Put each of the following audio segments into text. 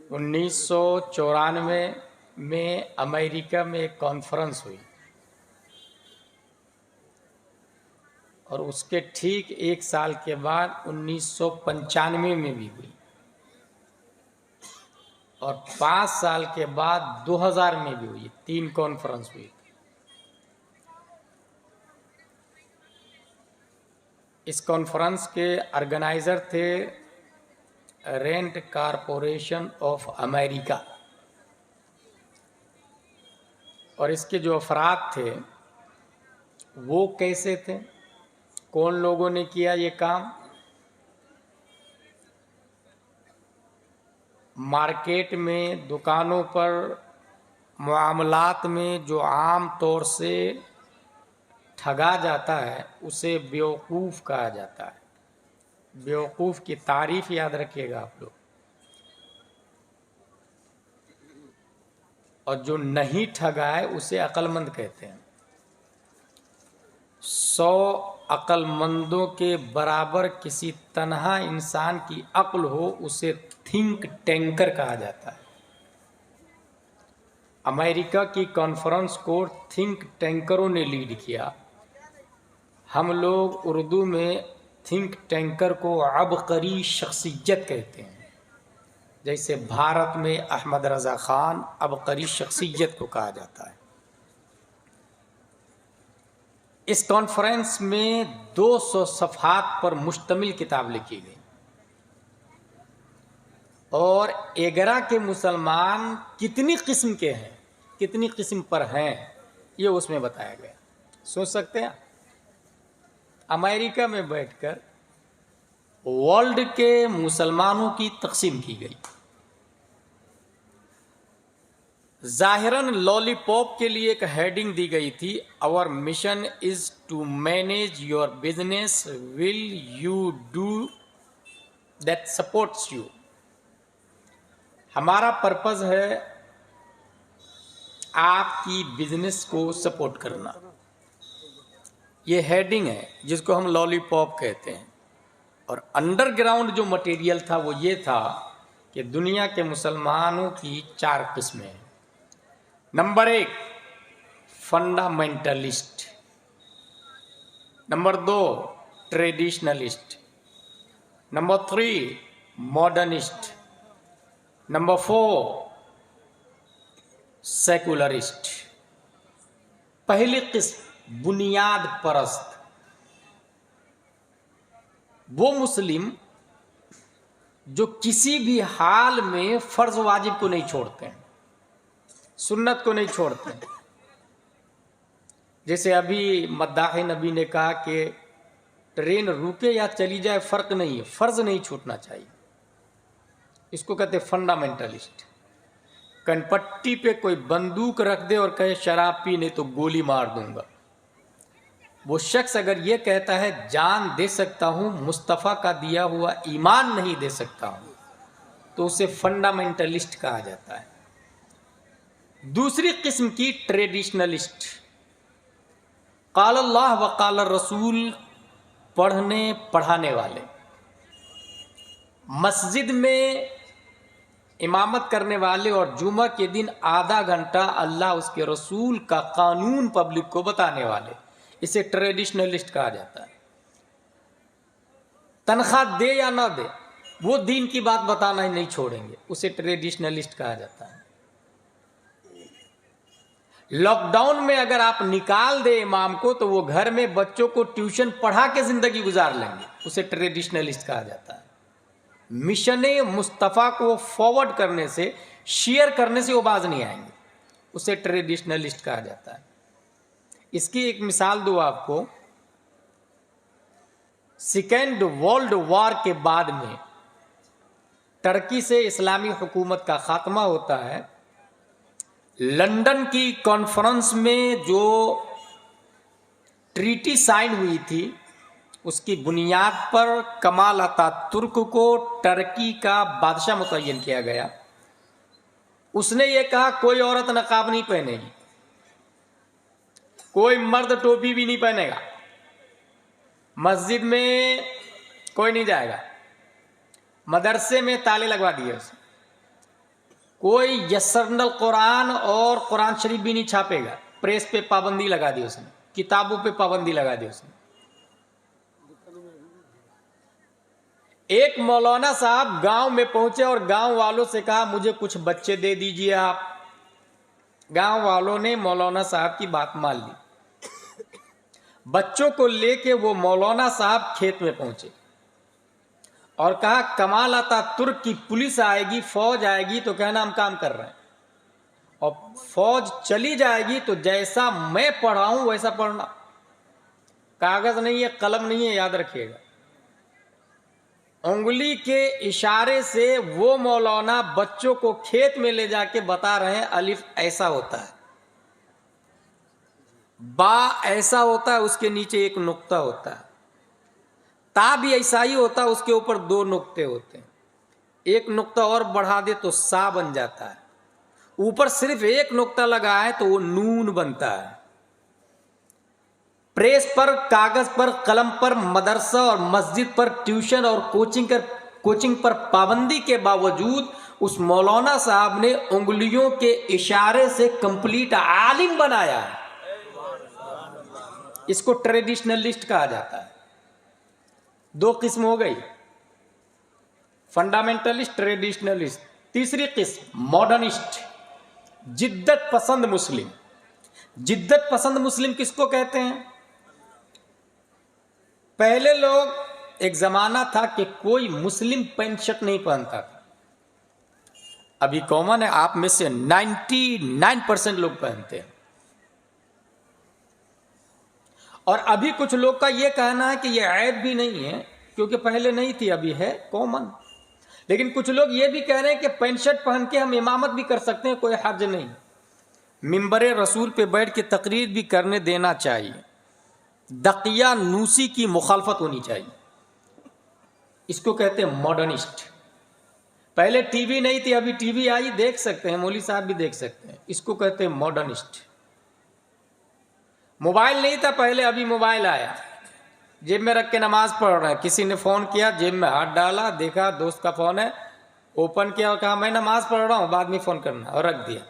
1994 में अमेरिका में एक कॉन्फ्रेंस हुई और उसके ठीक एक साल के बाद 1995 में भी हुई और 5 साल के बाद 2000 में भी हुई। 3 कॉन्फ्रेंस हुई। इस कॉन्फ्रेंस के ऑर्गेनाइजर थे रेंट कॉरपोरेशन ऑफ अमेरिका और इसके जो अफराद थे वो कैसे थे, कौन लोगों ने किया ये काम। मार्केट में, दुकानों पर, मामलात में जो आम तौर से ठगा जाता है उसे बेवकूफ़ कहा जाता है। बेवकूफ़ की तारीफ याद रखिएगा आप लोग। और जो नहीं ठगा है उसे अक्लमंद कहते हैं। 100 अक्लमंदों के बराबर किसी तन्हा इंसान की अक्ल हो उसे थिंक टैंकर कहा जाता है। अमेरिका की कॉन्फ्रेंस को थिंक टैंकरों ने लीड किया। हम लोग उर्दू में थिंक टैंकर को अबकरी शख्सियत कहते हैं। जैसे भारत में अहमद रज़ा खान अबकरी शख्सियत को कहा जाता है। इस कॉन्फ्रेंस में 200 सफ़हात पर मुश्तमिल किताब लिखी गई और 11 के मुसलमान कितनी किस्म के हैं, कितनी किस्म पर हैं, ये उसमें बताया गया। सोच सकते हैं अमेरिका में बैठकर वर्ल्ड के मुसलमानों की तकसीम की गई। जाहिरन लॉलीपॉप के लिए एक हेडिंग दी गई थी, our mission is to manage your business, will you do that supports you. हमारा पर्पस है आपकी बिजनेस को सपोर्ट करना। ये हेडिंग है जिसको हम लॉलीपॉप कहते हैं। और अंडरग्राउंड जो मटेरियल था वो ये था कि दुनिया के मुसलमानों की 4 किस्में हैं। Number 1 fundamentalist, number 2 traditionalist, number 3 modernist, number 4 secularist. पहली किस्म बुनियाद परस्त, वो मुस्लिम जो किसी भी हाल में फर्ज वाजिब को नहीं छोड़ते हैं, सुन्नत को नहीं छोड़ते हैं। जैसे अभी मद्दाह नबी ने कहा कि ट्रेन रुके या चली जाए फर्क नहीं है, फर्ज नहीं छूटना चाहिए। इसको कहते फंडामेंटलिस्ट। कनपट्टी पे कोई बंदूक रख दे और कहे शराब पीने तो गोली मार दूंगा, वो शख्स अगर ये कहता है जान दे सकता हूं, मुस्तफ़ा का दिया हुआ ईमान नहीं दे सकता हूं, तो उसे फंडामेंटलिस्ट कहा जाता है। दूसरी किस्म की ट्रेडिशनलिस्ट, क़ाल अल्लाह व क़ाल रसूल पढ़ने पढ़ाने वाले। मस्जिद में इमामत करने वाले और जुमा के दिन आधा घंटा अल्लाह उसके रसूल का कानून पब्लिक को बताने वाले, इसे ट्रेडिशनलिस्ट कहा जाता है। तनख्वाह दे या ना दे, वो दीन की बात बताना ही नहीं छोड़ेंगे, उसे ट्रेडिशनलिस्ट कहा जाता है। लॉकडाउन में अगर आप निकाल दे इमाम को तो वो घर में बच्चों को ट्यूशन पढ़ा के जिंदगी गुजार लेंगे, उसे ट्रेडिशनलिस्ट कहा जाता है। मिशन मुस्तफ़ा को फॉरवर्ड करने से, शेयर करने से वो बाज नहीं आएंगे, उसे ट्रेडिशनलिस्ट कहा जाता है। इसकी एक मिसाल दूँ आपको। सेकेंड वर्ल्ड वॉर के बाद में टर्की से इस्लामी हुकूमत का खात्मा होता है। लंदन की कॉन्फ्रेंस में जो ट्रीटी साइन हुई थी उसकी बुनियाद पर कमाल अतातुर्क को टर्की का बादशाह मुतय्यन किया गया। उसने ये कहा कोई औरत नकाब नहीं पहनेगी, कोई मर्द टोपी भी नहीं पहनेगा, मस्जिद में कोई नहीं जाएगा, मदरसे में ताले लगवा दिए उसे, कोई यसरनल कुरान और कुरान शरीफ भी नहीं छापेगा। प्रेस पे पाबंदी लगा दी उसने, किताबों पे पाबंदी लगा दी उसने। एक मौलाना साहब गांव में पहुंचे और गांव वालों से कहा मुझे कुछ बच्चे दे दीजिए आप। गांव वालों ने मौलाना साहब की बात मान ली। बच्चों को लेके वो मौलाना साहब खेत में पहुंचे और कहा कमाल आता तुर्क की पुलिस आएगी, फौज आएगी तो कहना हम काम कर रहे हैं, और फौज चली जाएगी तो जैसा मैं पढ़ाऊं वैसा पढ़ना। कागज नहीं है, कलम नहीं है, याद रखिएगा। उंगली के इशारे से वो मौलाना बच्चों को खेत में ले जाके बता रहे हैं अलिफ ऐसा होता है, बा ऐसा होता है, उसके नीचे एक नुक्ता होता है, ता भी ऐसा ही होता है, उसके ऊपर 2 नुक्ते होते हैं, एक नुक्ता और बढ़ा दे तो सा बन जाता है, ऊपर सिर्फ एक नुक्ता लगा है तो वो नून बनता है। प्रेस पर, कागज पर, कलम पर, मदरसा और मस्जिद पर, ट्यूशन और कोचिंग पर पाबंदी के बावजूद उस मौलाना साहब ने उंगलियों के इशारे से कंप्लीट आलिम बनाया है। इसको ट्रेडिशनलिस्ट कहा जाता है। 2 किस्म हो गई, फंडामेंटलिस्ट, ट्रेडिशनलिस्ट। तीसरी किस्म मॉडर्निस्ट, जिद्दत पसंद मुस्लिम। जिद्दत पसंद मुस्लिम किसको कहते हैं? पहले लोग, एक जमाना था कि कोई मुस्लिम पैंट शर्ट नहीं पहनता था। अभी कॉमन है, आप में से 99% लोग पहनते हैं। और अभी कुछ लोग का यह कहना है कि यह ऐब भी नहीं है, क्योंकि पहले नहीं थी, अभी है कॉमन। लेकिन कुछ लोग ये भी कह रहे हैं कि पैंट शर्ट पहन के हम इमामत भी कर सकते हैं, कोई हर्ज नहीं। मिंबरे रसूल पे बैठ के तकरीर भी करने देना चाहिए। दकिया नूसी की मुखालफत होनी चाहिए। इसको कहते हैं मॉडर्निस्ट। पहले टीवी नहीं थी, अभी टीवी आई, देख सकते हैं, मौली साहब भी देख सकते हैं। इसको कहते हैं मॉडर्निस्ट। मोबाइल नहीं था पहले, अभी मोबाइल आया, जेब में रख के नमाज पढ़ रहे हैं। किसी ने फोन किया, जेब में हाथ डाला, देखा दोस्त का फोन है, ओपन किया और कहा मैं नमाज पढ़ रहा हूं, बाद में फोन करना, और रख दिया।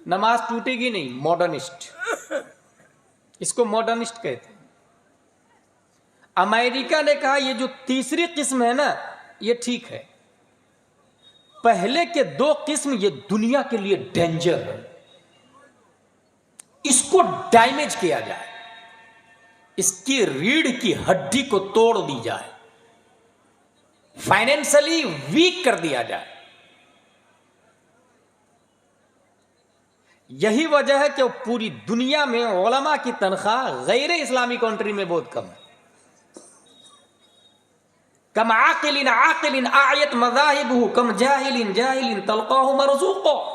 नमाज टूटेगी नहीं। मॉडर्निस्ट, इसको मॉडर्निस्ट कहते हैं। अमेरिका ने कहा ये जो तीसरी किस्म है ना, ये ठीक है। पहले के 2 किस्म ये दुनिया के लिए डेंजर है, इसको डैमेज किया जाए, इसकी रीढ़ की हड्डी को तोड़ दी जाए, फाइनेंशियली वीक कर दिया जाए। यही वजह है कि पूरी दुनिया में उलमा की तनख्वाह गैर इस्लामी कंट्री में बहुत कम है। कम आकिलिन आकिलिन आयत मज़ाहिबुहु कम जाहिलिन जाहिलिन तलक़ाहु मरज़ूक़ो।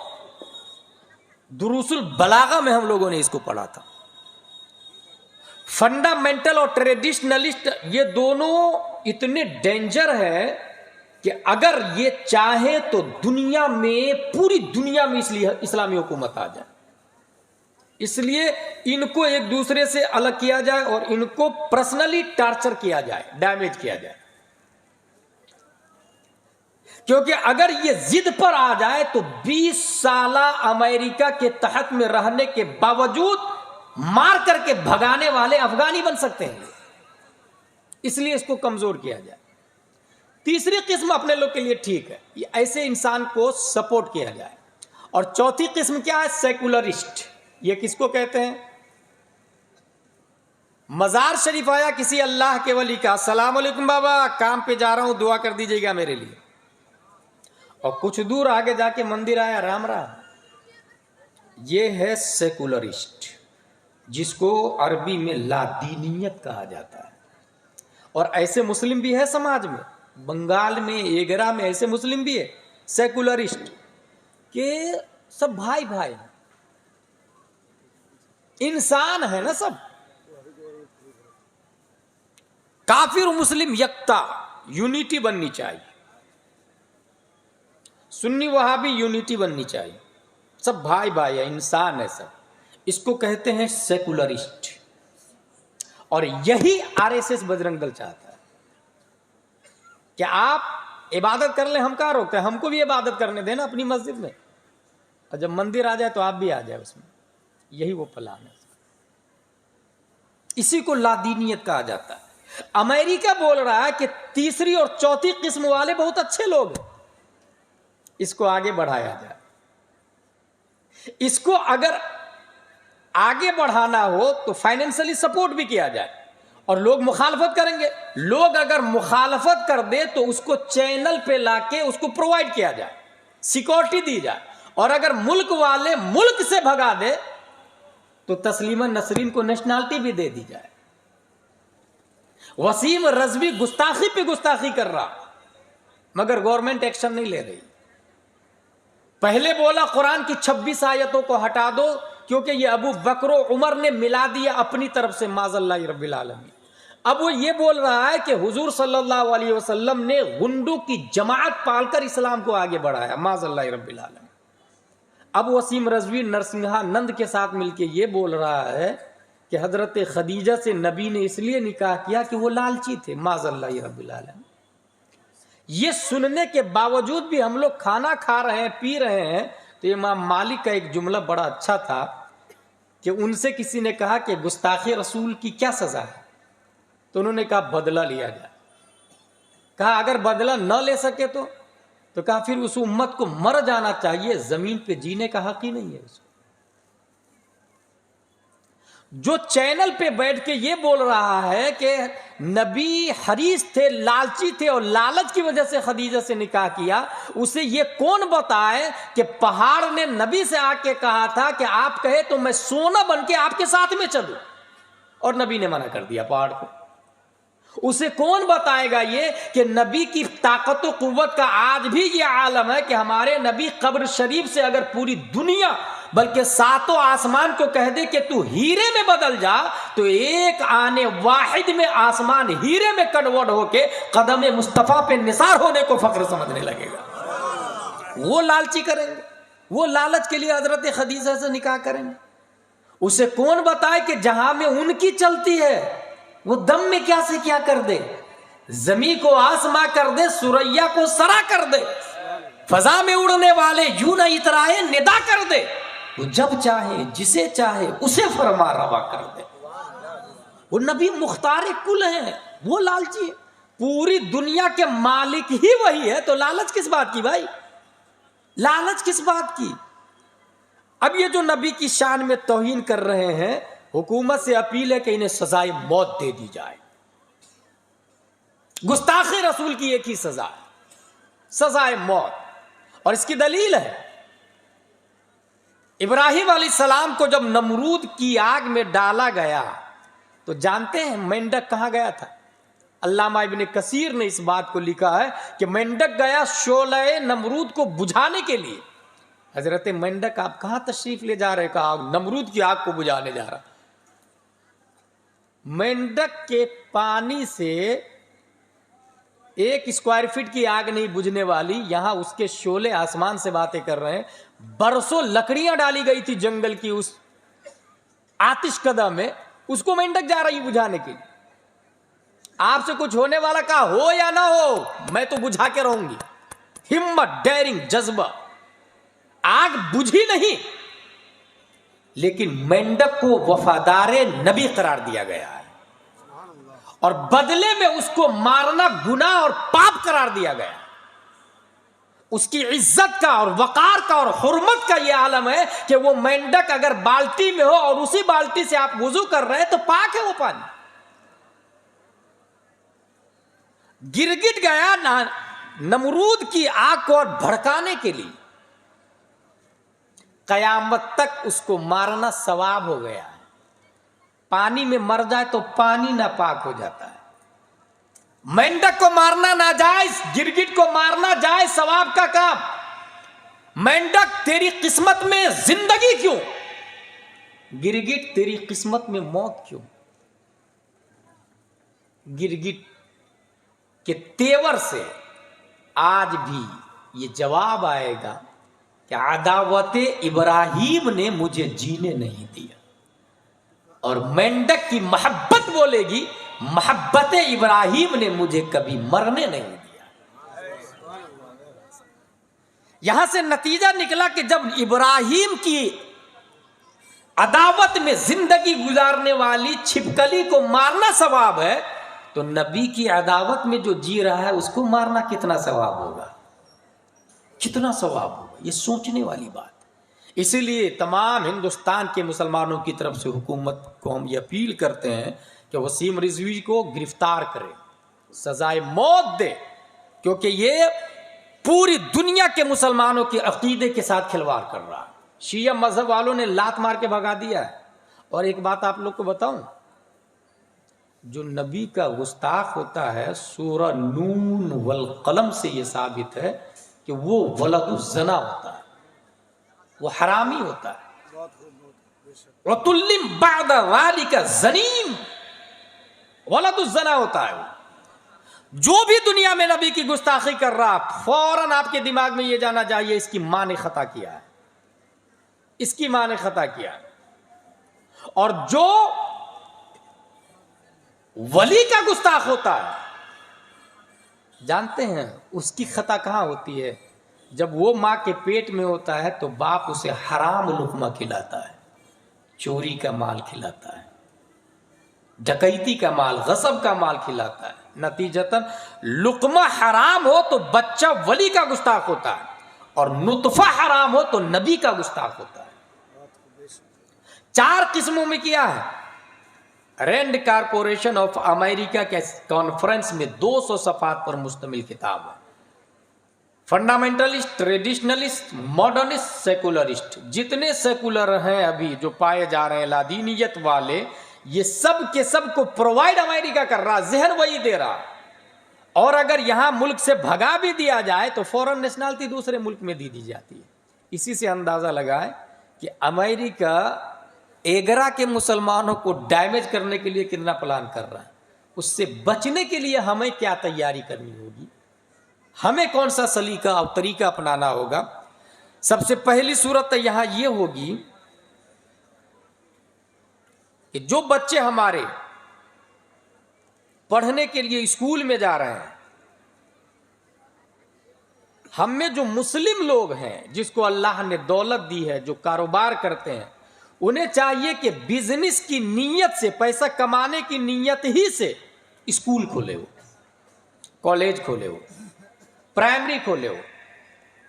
दुरूसुल बलागा में हम लोगों ने इसको पढ़ा था। फंडामेंटल और ट्रेडिशनलिस्ट ये दोनों इतने डेंजर है कि अगर ये चाहे तो दुनिया में, पूरी दुनिया में इसलिए इस्लामी हुकूमत आ जाए। इसलिए इनको एक दूसरे से अलग किया जाए और इनको पर्सनली टार्चर किया जाए, डैमेज किया जाए। क्योंकि अगर ये जिद पर आ जाए तो 20 साल अमेरिका के तहत में रहने के बावजूद मार करके भगाने वाले अफगानी बन सकते हैं। इसलिए इसको कमजोर किया जाए। तीसरी किस्म अपने लोग के लिए ठीक है, ये ऐसे इंसान को सपोर्ट किया जाए। और चौथी किस्म क्या है? सेकुलरिस्ट। ये किसको कहते हैं? मजार शरीफ आया किसी अल्लाह के वली का, अस्सलाम वालेकुम बाबा, काम पे जा रहा हूं, दुआ कर दीजिएगा मेरे लिए। और कुछ दूर आगे जाके मंदिर आया, राम राम। ये है सेकुलरिस्ट, जिसको अरबी में लादीनियत कहा जाता है। और ऐसे मुस्लिम भी है समाज में, बंगाल में, एगरा में ऐसे मुस्लिम भी है सेकुलरिस्ट के सब भाई भाई हैं, इंसान है ना सब। काफिर मुस्लिम यकता, यूनिटी बननी चाहिए। सुन्नी वहाबी यूनिटी बननी चाहिए, सब भाई भाई है, इंसान है सब। इसको कहते हैं सेकुलरिस्ट। और यही आरएसएस बजरंग दल चाहता है कि आप इबादत कर ले, हम कहाँ रोकते हैं? हमको भी इबादत करने देना अपनी मस्जिद में। और जब मंदिर आ जाए तो आप भी आ जाए उसमें। यही वो प्लान है। इसी को लादीनियत कहा जाता है। अमेरिका बोल रहा है कि तीसरी और चौथी किस्म वाले बहुत अच्छे लोग हैं, इसको आगे बढ़ाया जाए। इसको अगर आगे बढ़ाना हो तो फाइनेंशियली सपोर्ट भी किया जाए, और लोग मुखालफत करेंगे। लोग अगर मुखालफत कर दे तो उसको चैनल पे लाके उसको प्रोवाइड किया जाए, सिक्योरिटी दी जाए। और अगर मुल्क वाले मुल्क से भगा दे तो तस्लीमा नसरीन को नेशनलिटी भी दे दी जाए। वसीम रजवी गुस्ताखी पे गुस्ताखी कर रहा, मगर गवर्नमेंट एक्शन नहीं ले रही। पहले बोला कुरान की 26 आयतों को हटा दो, क्योंकि ये अबू बकर उमर ने मिला दिया अपनी तरफ से, माज़ल्लाहि रब्बिल आलमीन। अब वो ये बोल रहा है कि हुजूर सल्लल्लाहु अलैहि वसल्लम ने गुंडों की जमात पालकर इस्लाम को आगे बढ़ाया, माज़ल्लाहि रब्बिल आलमीन। अब वसीम रजवी नरसिंहानंद के साथ मिलके ये बोल रहा है कि हजरत खदीजा से नबी ने इसलिए निकाह किया कि वो लालची थे, माज़ल्लाहि रब्बिल आलमीन। ये सुनने के बावजूद भी हम लोग खाना खा रहे हैं, पी रहे हैं। तो इमाम मालिक का एक जुमला बड़ा अच्छा था कि उनसे किसी ने कहा कि गुस्ताखी रसूल की क्या सजा है, तो उन्होंने कहा बदला लिया जाए। कहा अगर बदला न ले सके तो कहा फिर उस उम्मत को मर जाना चाहिए, जमीन पे जीने का हक ही नहीं है उसको। जो चैनल पे बैठ के ये बोल रहा है कि नबी हरीस थे, लालची थे, और लालच की वजह से खदीजा से निकाह किया, उसे ये कौन बताए कि पहाड़ ने नबी से आके कहा था कि आप कहे तो मैं सोना बन के आपके साथ में चलूं, और नबी ने मना कर दिया पहाड़ को। उसे कौन बताएगा ये कि नबी की ताकत व कुव्वत का आज भी ये आलम है कि हमारे नबी कब्र शरीफ से अगर पूरी दुनिया बल्कि सातों आसमान को कह दे कि तू हीरे में बदल जा, तो एक आने वाहिद में आसमान हीरे में कन्वर्ट होके कदम मुस्तफा पे निसार होने को फख्र समझने लगेगा। वो लालची करेंगे, वो लालच के लिए हजरत खदीजा से निकाह करेंगे। उसे कौन बताए कि जहां में उनकी चलती है वो दम में क्या से क्या कर दे, जमी को आसमां कर दे, सुरैया को सरा कर दे, फजा में उड़ने वाले यूं न इतराए निदा कर दे, वो जब चाहे जिसे चाहे उसे फरमा रवा कर दे। वो नबी मुख्तार कुल है, वो लालची है। पूरी दुनिया के मालिक ही वही है, तो लालच किस बात की भाई, लालच किस बात की। अब ये जो नबी की शान में तौहीन कर रहे हैं, हुकूमत से अपील है कि इन्हें सजाए मौत दे दी जाए। गुस्ताखे रसूल की एक ही सजा है, सजाए मौत। और इसकी दलील है, इब्राहिम अलैहिस्सलाम को जब नमरूद की आग में डाला गया तो जानते हैं मेंढक कहां गया था? अल्लामा इब्ने कसीर ने इस बात को लिखा है कि मेंढक गया शोले नमरूद को बुझाने के लिए। हजरत मेंढक आप कहां तशरीफ ले जा रहे? कहा नमरूद की आग को बुझाने जा रहा। मेंढक के पानी से 1 स्क्वायर फीट की आग नहीं बुझने वाली, यहां उसके शोले आसमान से बातें कर रहे हैं। बरसों लकड़ियां डाली गई थी जंगल की उस आतिश कदा में, उसको मेंढक जा रही बुझाने के लिए। आपसे कुछ होने वाला का हो या ना हो, मैं तो बुझा के रहूंगी। हिम्मत, डेयरिंग, जज्बा। आग बुझी नहीं, लेकिन मेंढक को वफादारे नबी करार दिया गया है, और बदले में उसको मारना गुनाह और पाप करार दिया गया। उसकी इज्जत का और वकार का और हुर्मत का यह आलम है कि वो मेंढक अगर बाल्टी में हो और उसी बाल्टी से आप वुजू कर रहे हैं तो पाक है वो पानी। गिरगिट गया नमरूद की आग को और भड़काने के लिए, कयामत तक उसको मारना सवाब हो गया है। पानी में मर जाए तो पानी नापाक हो जाता है। मेंढक को मारना नाजायज, गिरगिट को मारना जायज, सवाब का काम। मेंढक तेरी किस्मत में जिंदगी क्यों, गिरगिट तेरी किस्मत में मौत क्यों? गिरगिट के तेवर से आज भी ये जवाब आएगा कि अदावत इब्राहिम ने मुझे जीने नहीं दिया, और मेंढक की मोहब्बत बोलेगी मोहब्बत इब्राहिम ने मुझे कभी मरने नहीं दिया। यहां से नतीजा निकला कि जब इब्राहिम की अदावत में जिंदगी गुजारने वाली छिपकली को मारना सवाब है, तो नबी की अदावत में जो जी रहा है उसको मारना कितना सवाब होगा, कितना सवाब होगा। ये सोचने वाली बात। इसीलिए तमाम हिंदुस्तान के मुसलमानों की तरफ से हुकूमत को हम ये अपील करते हैं कि वसीम रिजवी को गिरफ्तार करे, सजाए मौत दे, क्योंकि ये पूरी दुनिया के मुसलमानों के अकीदे के साथ खिलवाड़ कर रहा है। शिया मजहब वालों ने लात मार के भगा दिया है। और एक बात आप लोग को बताऊं, जो नबी का गुस्ताख होता है, सूरह नून वल कलम से यह साबित है कि वो वलदुज़्ज़ना होता है, वो हरामी होता है। वतुल्लिम बअद ज़ालिका ज़नीम, वलदुज़्ज़ना होता है। जो भी दुनिया में नबी की गुस्ताखी कर रहा, फौरन आपके दिमाग में यह जाना चाहिए इसकी मां ने खता किया है, इसकी मां ने खता किया है। और जो वली का गुस्ताख होता है, जानते हैं उसकी खता कहां होती है? जब वो मां के पेट में होता है तो बाप उसे हराम लुकमा खिलाता है, चोरी का माल खिलाता है, डकैती का माल, गसब का माल खिलाता है। नतीजतन लुकमा हराम हो तो बच्चा वली का गुस्ताख होता है, और नुतफा हराम हो तो नबी का गुस्ताख होता है। 4 किस्मों में किया है। रैंड कारपोरेशन ऑफ अमेरिका के कॉन्फ्रेंस में 200 सफात पर मुश्तमिल किताब है। फंडामेंटलिस्ट, ट्रेडिशनलिस्ट, मॉडर्निस्ट, सेकुलरिस्ट, जितने सेकुलर हैं अभी जो पाए जा रहे हैं लादीनियत वाले, ये सब के सब को प्रोवाइड अमेरिका कर रहा, जहन वही दे रहा। और अगर यहां मुल्क से भगा भी दिया जाए तो फॉरेन नेशनलिटी दूसरे मुल्क में दी जाती है। इसी से अंदाजा लगाए कि अमेरिका एगरा के मुसलमानों को डैमेज करने के लिए कितना प्लान कर रहा है। उससे बचने के लिए हमें क्या तैयारी करनी होगी, हमें कौन सा सलीका और तरीका अपनाना होगा। सबसे पहली सूरत यहां यह होगी कि जो बच्चे हमारे पढ़ने के लिए स्कूल में जा रहे हैं, हम में जो मुस्लिम लोग हैं जिसको अल्लाह ने दौलत दी है, जो कारोबार करते हैं, उन्हें चाहिए कि बिजनेस की नीयत से, पैसा कमाने की नीयत ही से स्कूल खोले हो, कॉलेज खोले हो, प्राइमरी खोले हो,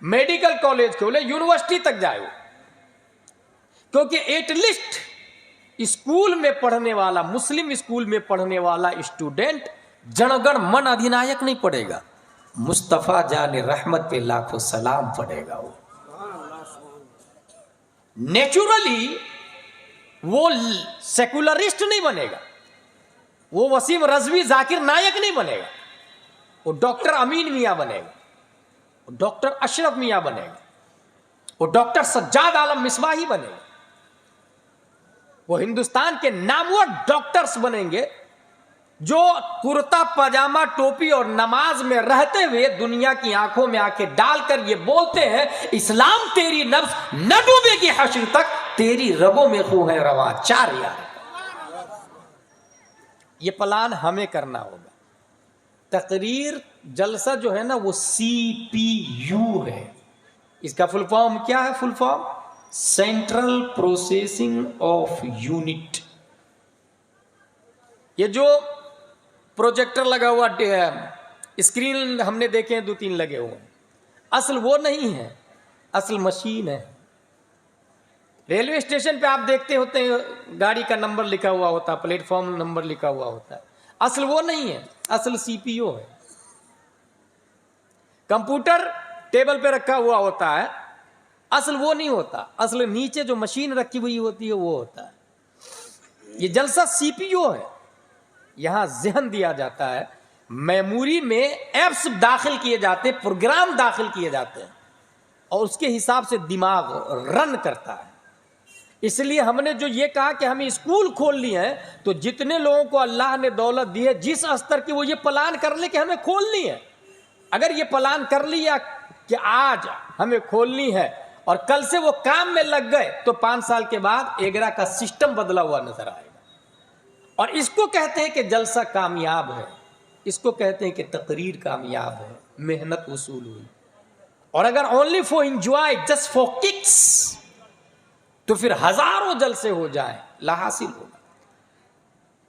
मेडिकल कॉलेज खोले, यूनिवर्सिटी तक जाए हो। क्योंकि एटलीस्ट स्कूल में पढ़ने वाला, मुस्लिम स्कूल में पढ़ने वाला स्टूडेंट जनगण मन अधिनायक नहीं पढ़ेगा, मुस्तफा जाने रहमत पे लाखों सलाम पढ़ेगा। वो नेचुरली वो सेकुलरिस्ट नहीं बनेगा, वो वसीम रजवी जाकिर नायक नहीं बनेगा, वो डॉक्टर अमीन मियां बनेगा, वो डॉक्टर अशरफ मियां बनेगा, वो डॉक्टर सज्जाद आलम मिसबाही बनेगा। वो हिंदुस्तान के नामवर डॉक्टर्स बनेंगे जो कुर्ता पजामा टोपी और नमाज में रहते हुए दुनिया की आंखों में आंखें डालकर ये बोलते हैं, इस्लाम तेरी नफ्स न डूबेगी हश्र तक, तेरी रगों में खून है रवा 4 यार। ये प्लान हमें करना होगा। तकरीर जलसा जो है ना, वो CPU है। इसका फुल फॉर्म क्या है? Full form central processing of unit. ये जो प्रोजेक्टर लगा हुआ स्क्रीन हमने देखे हैं 2-3 लगे हुए, असल वो नहीं है, असल मशीन है। रेलवे स्टेशन पे आप देखते होते हैं गाड़ी का नंबर लिखा हुआ होता है, प्लेटफॉर्म नंबर लिखा हुआ होता है, असल वो नहीं है, असल CPU है। कंप्यूटर टेबल पे रखा हुआ होता है, असल वो नहीं होता, असल नीचे जो मशीन रखी हुई होती है वो होता है। ये जलसा CPU है। यहां जहन दिया जाता है, मेमोरी में एप्स दाखिल किए जाते हैं, प्रोग्राम दाखिल किए जाते हैं, और उसके हिसाब से दिमाग रन करता है। इसलिए हमने जो ये कहा कि हमें स्कूल खोल लिए हैं, तो जितने लोगों को अल्लाह ने दौलत दी है, जिस स्तर की, वो ये प्लान कर ले कि हमें खोलनी है। अगर ये प्लान कर लिया कि आज हमें खोलनी है और कल से वो काम में लग गए, तो 5 साल के बाद एगरा का सिस्टम बदला हुआ नजर आएगा। और इसको कहते हैं कि जलसा कामयाब है, इसको कहते हैं कि तकरीर कामयाब है, मेहनत वसूल हुई। और अगर only for enjoy, just for kicks, तो फिर हजारों जलसे हो जाए, ला हासिल होगा।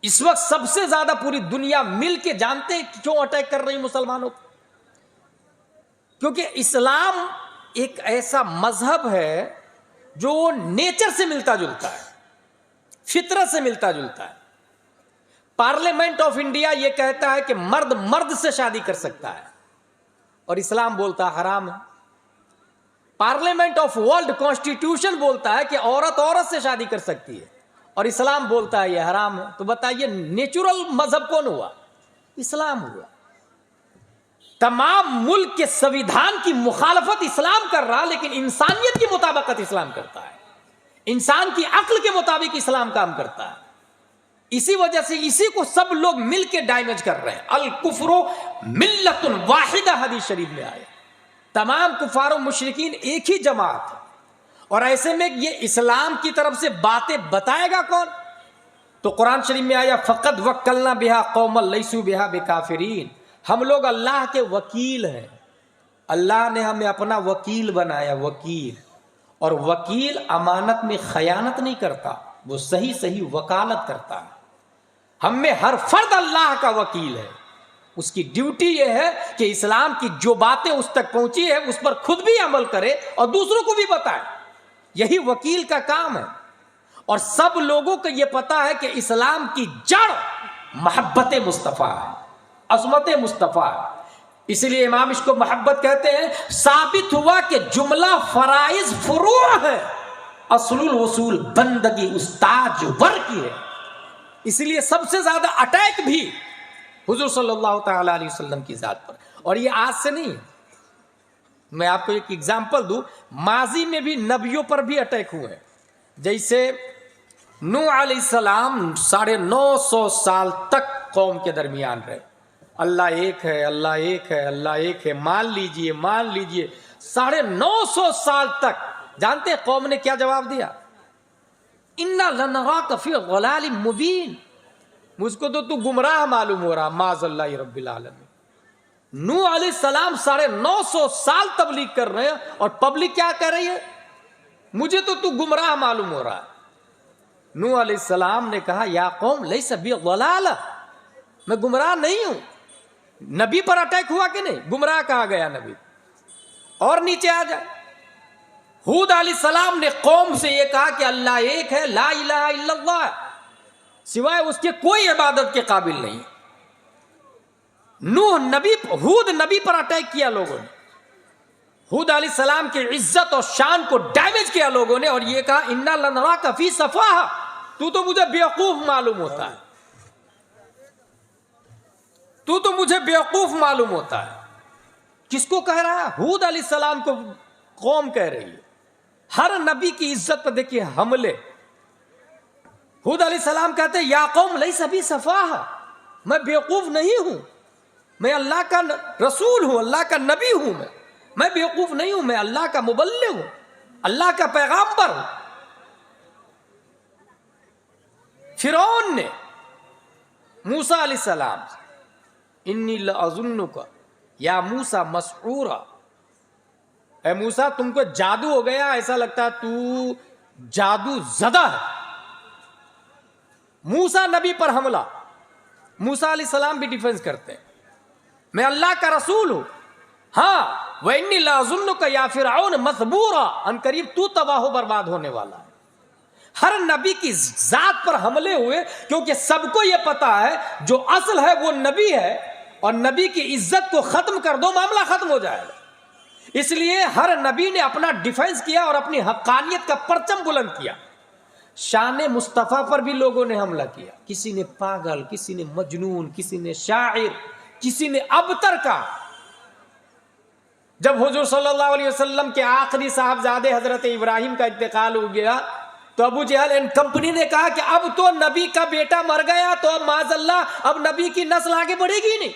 इस वक्त सबसे ज्यादा पूरी दुनिया मिल के जानते हैं कि क्यों अटैक कर रही मुसलमानों को? क्योंकि इस्लाम एक ऐसा मजहब है जो नेचर से मिलता जुलता है, फितरत से मिलता जुलता है। पार्लियामेंट ऑफ इंडिया यह कहता है कि मर्द मर्द से शादी कर सकता है और इस्लाम बोलता है हराम है। पार्लियामेंट ऑफ वर्ल्ड कॉन्स्टिट्यूशन बोलता है कि औरत औरत से शादी कर सकती है और इस्लाम बोलता है यह हराम है। तो बताइए नेचुरल मजहब कौन हुआ? इस्लाम हुआ। तमाम मुल्क के संविधान की मुखालफत इस्लाम कर रहा, लेकिन इंसानियत की मुताबिकत इस्लाम करता है, इंसान की अक्ल के मुताबिक इस्लाम काम करता है। इसी वजह से इसी को सब लोग मिलके डैमेज कर रहे हैं। अल कुफ्रो मिल्लतुन वाहिदा, हदीस शरीफ में आया। तमाम कुफार मुशरिकीन एक ही जमात है, और ऐसे में ये इस्लाम की तरफ से बातें बताएगा कौन? तो कुरान शरीफ में आया फकद वक्कलना बिहा कौमल लैसू बिहा बेकाफिरीन। हम लोग अल्लाह के वकील हैं, अल्लाह ने हमें अपना वकील बनाया, वकील। और वकील अमानत में खयानत नहीं करता, वो सही सही वकालत करता है। हम में हर फर्द अल्लाह का वकील है, उसकी ड्यूटी यह है कि इस्लाम की जो बातें उस तक पहुंची है उस पर खुद भी अमल करे और दूसरों को भी बताए। यही वकील का काम है। और सब लोगों को यह पता है कि इस्लाम की जड़ मोहब्बत मुस्तफ़ा है, अज़मत मुस्तफ़ा है। इसलिए इमाम इसको मोहब्बत कहते हैं। साबित हुआ कि जुमला फराइज फुरू है, असलुल वसूल बंदगी उस्ताद वर की है। इसलिए सबसे ज्यादा अटैक भी हुजूर सल्लल्लाहु तआला अलैहि वसल्लम की जात पर। और ये आज से नहीं, मैं आपको एक एग्जांपल दूं, माजी में भी नबियों पर भी अटैक हुए हैं। जैसे नूह अलैहिस्सलाम 950 साल तक कौम के दरमियान रहे, अल्लाह एक है, अल्लाह एक है, अल्लाह एक है, मान लीजिए 950 साल तक। जानते हैं कौम ने क्या जवाब दिया? इन्ना लनराका फी ज़लालिम मुबीन, मुझको तो तू गुमराह मालूम हो रहा, माज़ल्लाहि रब्बिल आलमीन। नूह अलैहिस्सलाम 950 साल तबलीग कर रहे हैं और पब्लिक क्या कर रही है? मुझे तो तू गुमराह मालूम हो रहा है। नूह अलैहिस्सलाम ने कहा या कौम लैसा बी ज़लाला, मैं गुमराह नहीं हूं। नबी पर अटैक हुआ कि नहीं? गुमराह कहा गया नबी। और नीचे आ जाए, हूद अलैहिस्सलाम ने कौम से यह कहा कि अल्लाह एक है, ला इलाहा इल्लल्लाह, सिवाय उसके कोई इबादत के काबिल नहीं। नूह नबी, हूद नबी पर अटैक किया लोगों ने, हूद अलैहिस्सलाम की इज्जत और शान को डैमेज किया लोगों ने और यह कहा इन्ना लनराका फी सफाहा, तू तो मुझे बेवकूफ मालूम होता है, तू तो मुझे बेवकूफ मालूम होता है। किसको कह रहा है? हूद अलैहिस्सलाम को कौम कह रही है। हर नबी की इज्जत पर देखिए हमले। हूद अलैहिस्सलाम कहते हैं या कौम लैसा बी सफाहा, मैं बेवकूफ नहीं हूं, मैं अल्लाह का रसूल हूं, अल्लाह का नबी हूं, मैं बेवकूफ नहीं हूं, मैं अल्लाह का मुबल्लिग हूं, अल्लाह का पैगाम्बर हूं। फिरौन ने मूसा अलैहिस्सलाम इन्नी लअज़ुन्नुका या मूसा मसऊरा, ऐ मूसा तुमको जादू हो गया, ऐसा लगता है तू जादू ज़दा है। मूसा नबी पर हमला, मूसा अलैहिस्सलाम भी डिफेंस करते हैं, मैं अल्लाह का रसूल हूं। हाँ, व इन्नी लअज़ुन्नुका या फिरऔन मसबूरा, अनकरीब तू तबाह बर्बाद होने वाला है। हर नबी की जात पर हमले हुए, क्योंकि सबको यह पता है जो असल है वो नबी है, और नबी की इज्जत को खत्म कर दो मामला खत्म हो जाएगा। इसलिए हर नबी ने अपना डिफेंस किया और अपनी हक्कानियत का परचम बुलंद किया। शान मुस्तफ़ा पर भी लोगों ने हमला किया, किसी ने पागल, किसी ने मजनून, किसी ने शायर, किसी ने अबतर का। जब हुजूर सल्लल्लाहु अलैहि वसल्लम के आखिरी साहबजादे हजरत इब्राहिम का इंतकाल हो गया तो अबू जहल एंड कंपनी ने कहा कि अब तो नबी का बेटा मर गया तो अब माज़अल्लाह अब नबी की नस्ल आगे बढ़ेगी नहीं,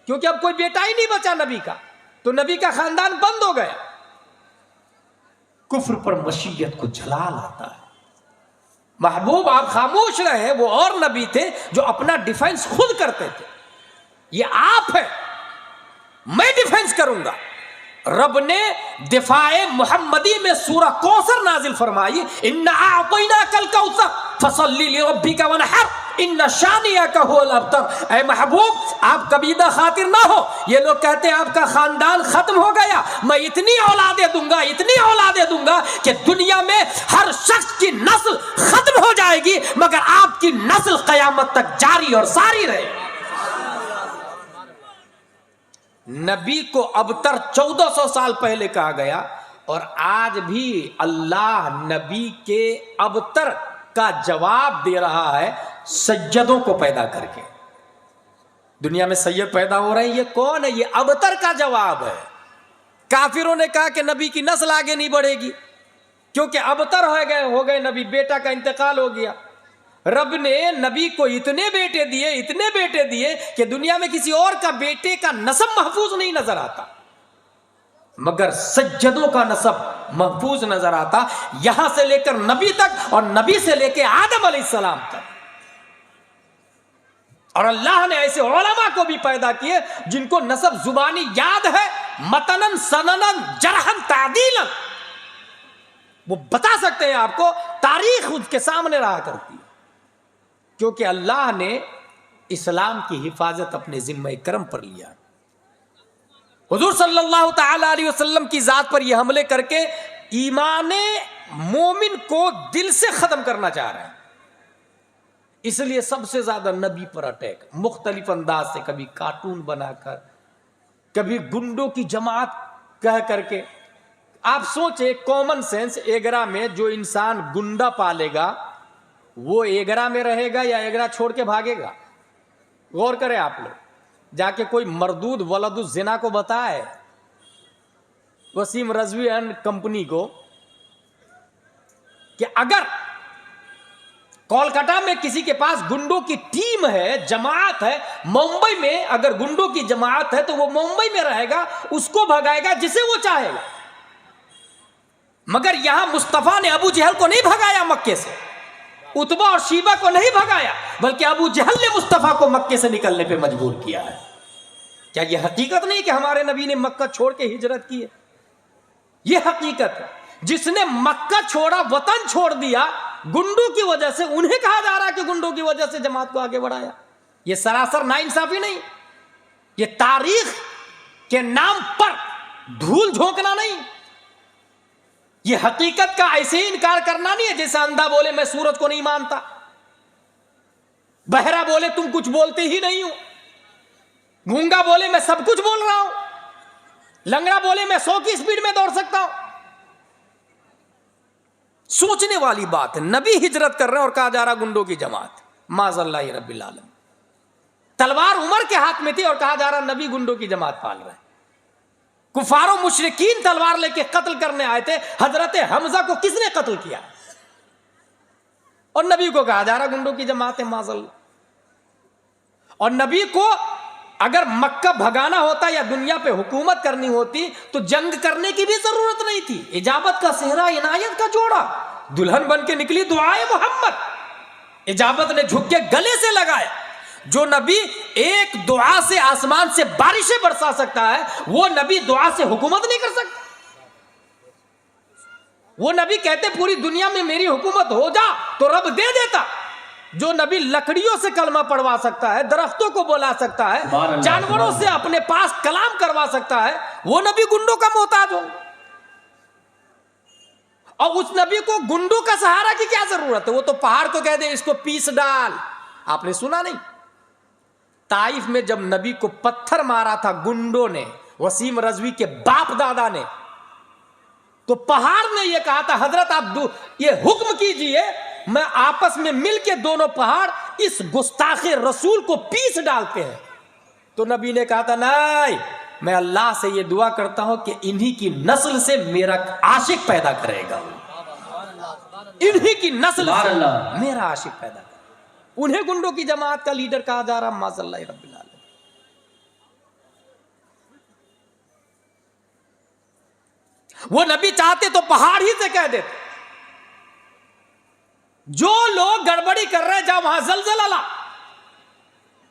क्योंकि अब कोई बेटा ही नहीं बचा नबी का, तो नबी का खानदान बंद हो गया। कुफ्र पर मशीयत को जलाल आता है। महबूब आप खामोश रहे, वो और नबी थे जो अपना डिफेंस खुद करते थे। ये आप है, मैं डिफेंस करूंगा, रब ने दिफाए मुहम्मदी में सूरह कौसर नाजिल फरमाई, इन्ना आतैना कल कौसर फसल्ली लिरब्बिका वनहर इन्ना शानियका हुवल अब्तर। ऐ महबूब, आप कबीदा खातिर ना हो। ये लोग कहते हैं आपका खानदान खत्म हो गया, मैं इतनी औलादे दूंगा, इतनी औलादे दूंगा कि दुनिया में हर शख्स की नस्ल खत्म हो जाएगी, मगर आपकी नस्ल कयामत तक जारी और सारी रहे। नबी को अबतर 1400 साल पहले कहा गया, और आज भी अल्लाह नबी के अबतर का जवाब दे रहा है सैयदों को पैदा करके। दुनिया में सैयद पैदा हो रहे हैं, ये कौन है? ये अबतर का जवाब है। काफिरों ने कहा कि नबी की नस्ल आगे नहीं बढ़ेगी क्योंकि अबतर हो गए नबी, बेटा का इंतकाल हो गया। रब ने नबी को इतने बेटे दिए कि दुनिया में किसी और का बेटे का नसब महफूज नहीं नजर आता, मगर सज्जदों का नसब महफूज नजर आता, यहां से लेकर नबी तक और नबी से लेकर आदम अलैहिस्सलाम तक। और अल्लाह ने ऐसे उलमा को भी पैदा किए जिनको नसब जुबानी याद है, मतनन सननन जरहन तादीलन, वो बता सकते हैं आपको, तारीख उसके सामने रहा करती है, क्योंकि अल्लाह ने इस्लाम की हिफाजत अपने जिम्मे करम पर लिया। हुजूर सल्लल्लाहु तआला अलैहि वसल्लम की जात पर यह हमले करके ईमाने मोमिन को दिल से खत्म करना चाह रहे हैं, इसलिए सबसे ज्यादा नबी पर अटैक मुख्तलिफ अंदाज से, कभी कार्टून बनाकर, कभी गुंडों की जमात कह करके। आप सोचे, कॉमन सेंस, एगरा में जो इंसान गुंडा पालेगा वो एगरा में रहेगा या एगरा छोड़ के भागेगा? गौर करें आप लोग, जाके कोई मरदूद वलदुज जिना को बताए, वसीम रजवी एंड कंपनी को, कि अगर कोलकाता में किसी के पास गुंडों की टीम है, जमात है, मुंबई में अगर गुंडों की जमात है तो वो मुंबई में रहेगा, उसको भगाएगा जिसे वो चाहेगा। मगर यहां मुस्तफा ने अबू जहल को नहीं भगाया मक्के से, उतबा और शीबा को नहीं भगाया, बल्कि अबू जहल ने मुस्तफा को मक्के से निकलने पे मजबूर किया है। क्या यह हकीकत नहीं कि हमारे नबी ने मक्का छोड़ के हिजरत की है? यह हकीकत है। जिसने मक्का छोड़ा, वतन छोड़ दिया गुंडों की वजह से, उन्हें कहा जा रहा है कि गुंडों की वजह से जमात को आगे बढ़ाया। यह सरासर नाइंसाफी नहीं, यह तारीख के नाम पर धूल झोंकना नहीं, यह हकीकत का ऐसे ही इनकार करना नहीं है जैसे अंधा बोले मैं सूरज को नहीं मानता, बहरा बोले तुम कुछ बोलते ही नहीं हो, गूंगा बोले मैं सब कुछ बोल रहा हूं, लंगड़ा बोले मैं 100 की स्पीड में दौड़ सकता हूं। सोचने वाली बात है। नबी हिजरत कर रहे हैं और कहा जा रहा गुंडों की जमात, माज़ल्लाहि रब्बिल आलमीन। तलवार उमर के हाथ में थी और कहा जा रहा नबी गुंडों की जमात पाल रहे हैं। कुफारो मुशरिकीन तलवार लेके कत्ल करने आए थे। हजरत हमजा को किसने कत्ल किया? और नबी को कहा जा रहा गुंडों की जमात है, माज़ल्लाह। और नबी को अगर मक्का भगाना होता या दुनिया पे हुकूमत करनी होती तो जंग करने की भी जरूरत नहीं थी। इजाबत का सेहरा, इनायत का जोड़ा, दुल्हन बन के निकली दुआए मोहम्मद। इजाबत ने झुक के गले से लगाया। जो नबी एक दुआ से आसमान से बारिशें बरसा सकता है, वो नबी दुआ से हुकूमत नहीं कर सकता। वो नबी कहते पूरी दुनिया में मेरी हुकूमत हो जा तो रब दे देता। जो नबी लकड़ियों से कलमा पढ़वा सकता है, दरख्तों को बुला सकता है, जानवरों से अपने पास कलाम करवा सकता है, वो नबी गुंडों का मोहताज हो। और उस नबी को गुंडों का सहारा की क्या जरूरत है? वो तो पहाड़ को कह दे इसको पीस डाल। आपने सुना नहीं, ताइफ में जब नबी को पत्थर मारा था गुंडों ने, वसीम रजवी के बाप दादा ने, तो पहाड़ ने यह कहा था हजरत आप ये हुक्म कीजिए, मैं आपस में मिलके दोनों पहाड़ इस गुस्ताखे रसूल को पीस डालते हैं। तो नबी ने कहा था नहीं, मैं अल्लाह से ये दुआ करता हूं कि इन्हीं की नस्ल से मेरा आशिक पैदा करेगा, इन्हीं की नस्ल से मेरा आशिक पैदा करेगा। उन्हें गुंडों की जमात का लीडर कहा जा रहा, माज़ल्लाहि रब्बिल आलमीन। वो नबी चाहते तो पहाड़ ही से कह देते, जो लोग गड़बड़ी कर रहे हैं जा वहां जलजला ला,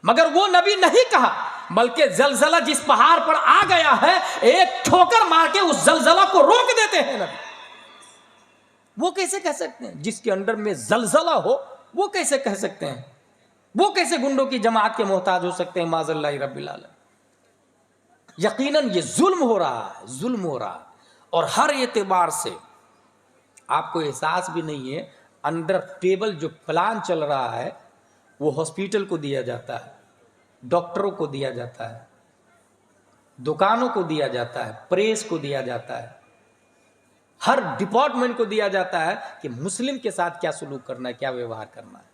मगर वो नबी नहीं कहा। बल्कि जलजला जिस पहाड़ पर आ गया है एक ठोकर मार के उस जलजला को रोक देते हैं नबी। वो कैसे कह सकते हैं? जिसके अंडर में जलजला हो वो कैसे कह सकते हैं? वो कैसे गुंडों की जमात के मोहताज हो सकते हैं? माज़ल्लाहि रब्बिल आलमीन। यकीनन ये जुल्म हो रहा है, जुल्म हो रहा है। और हर एतबार से आपको एहसास भी नहीं है, अंडर टेबल जो प्लान चल रहा है वो हॉस्पिटल को दिया जाता है, डॉक्टरों को दिया जाता है, दुकानों को दिया जाता है, प्रेस को दिया जाता है, हर डिपार्टमेंट को दिया जाता है कि मुस्लिम के साथ क्या सलूक करना है, क्या व्यवहार करना है।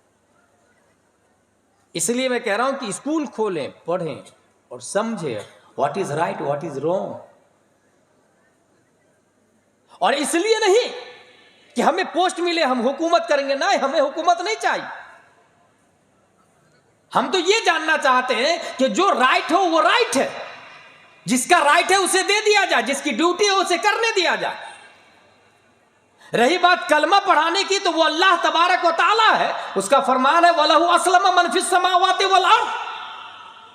इसलिए मैं कह रहा हूं कि स्कूल खोलें, पढ़ें और समझें what is right, what is wrong. और इसलिए नहीं कि हमें पोस्ट मिले हम हुकूमत करेंगे, नहीं, हमें हुकूमत नहीं चाहिए। हम तो ये जानना चाहते हैं कि जो राइट हो वो राइट है, जिसका राइट है उसे दे दिया जाए, जिसकी ड्यूटी है उसे करने दिया जाए। रही बात कलमा पढ़ाने की, तो वो अल्लाह तबारक व तआला है, उसका फरमान है वलहु अस्लम मन फिस समावाति वल अर्द।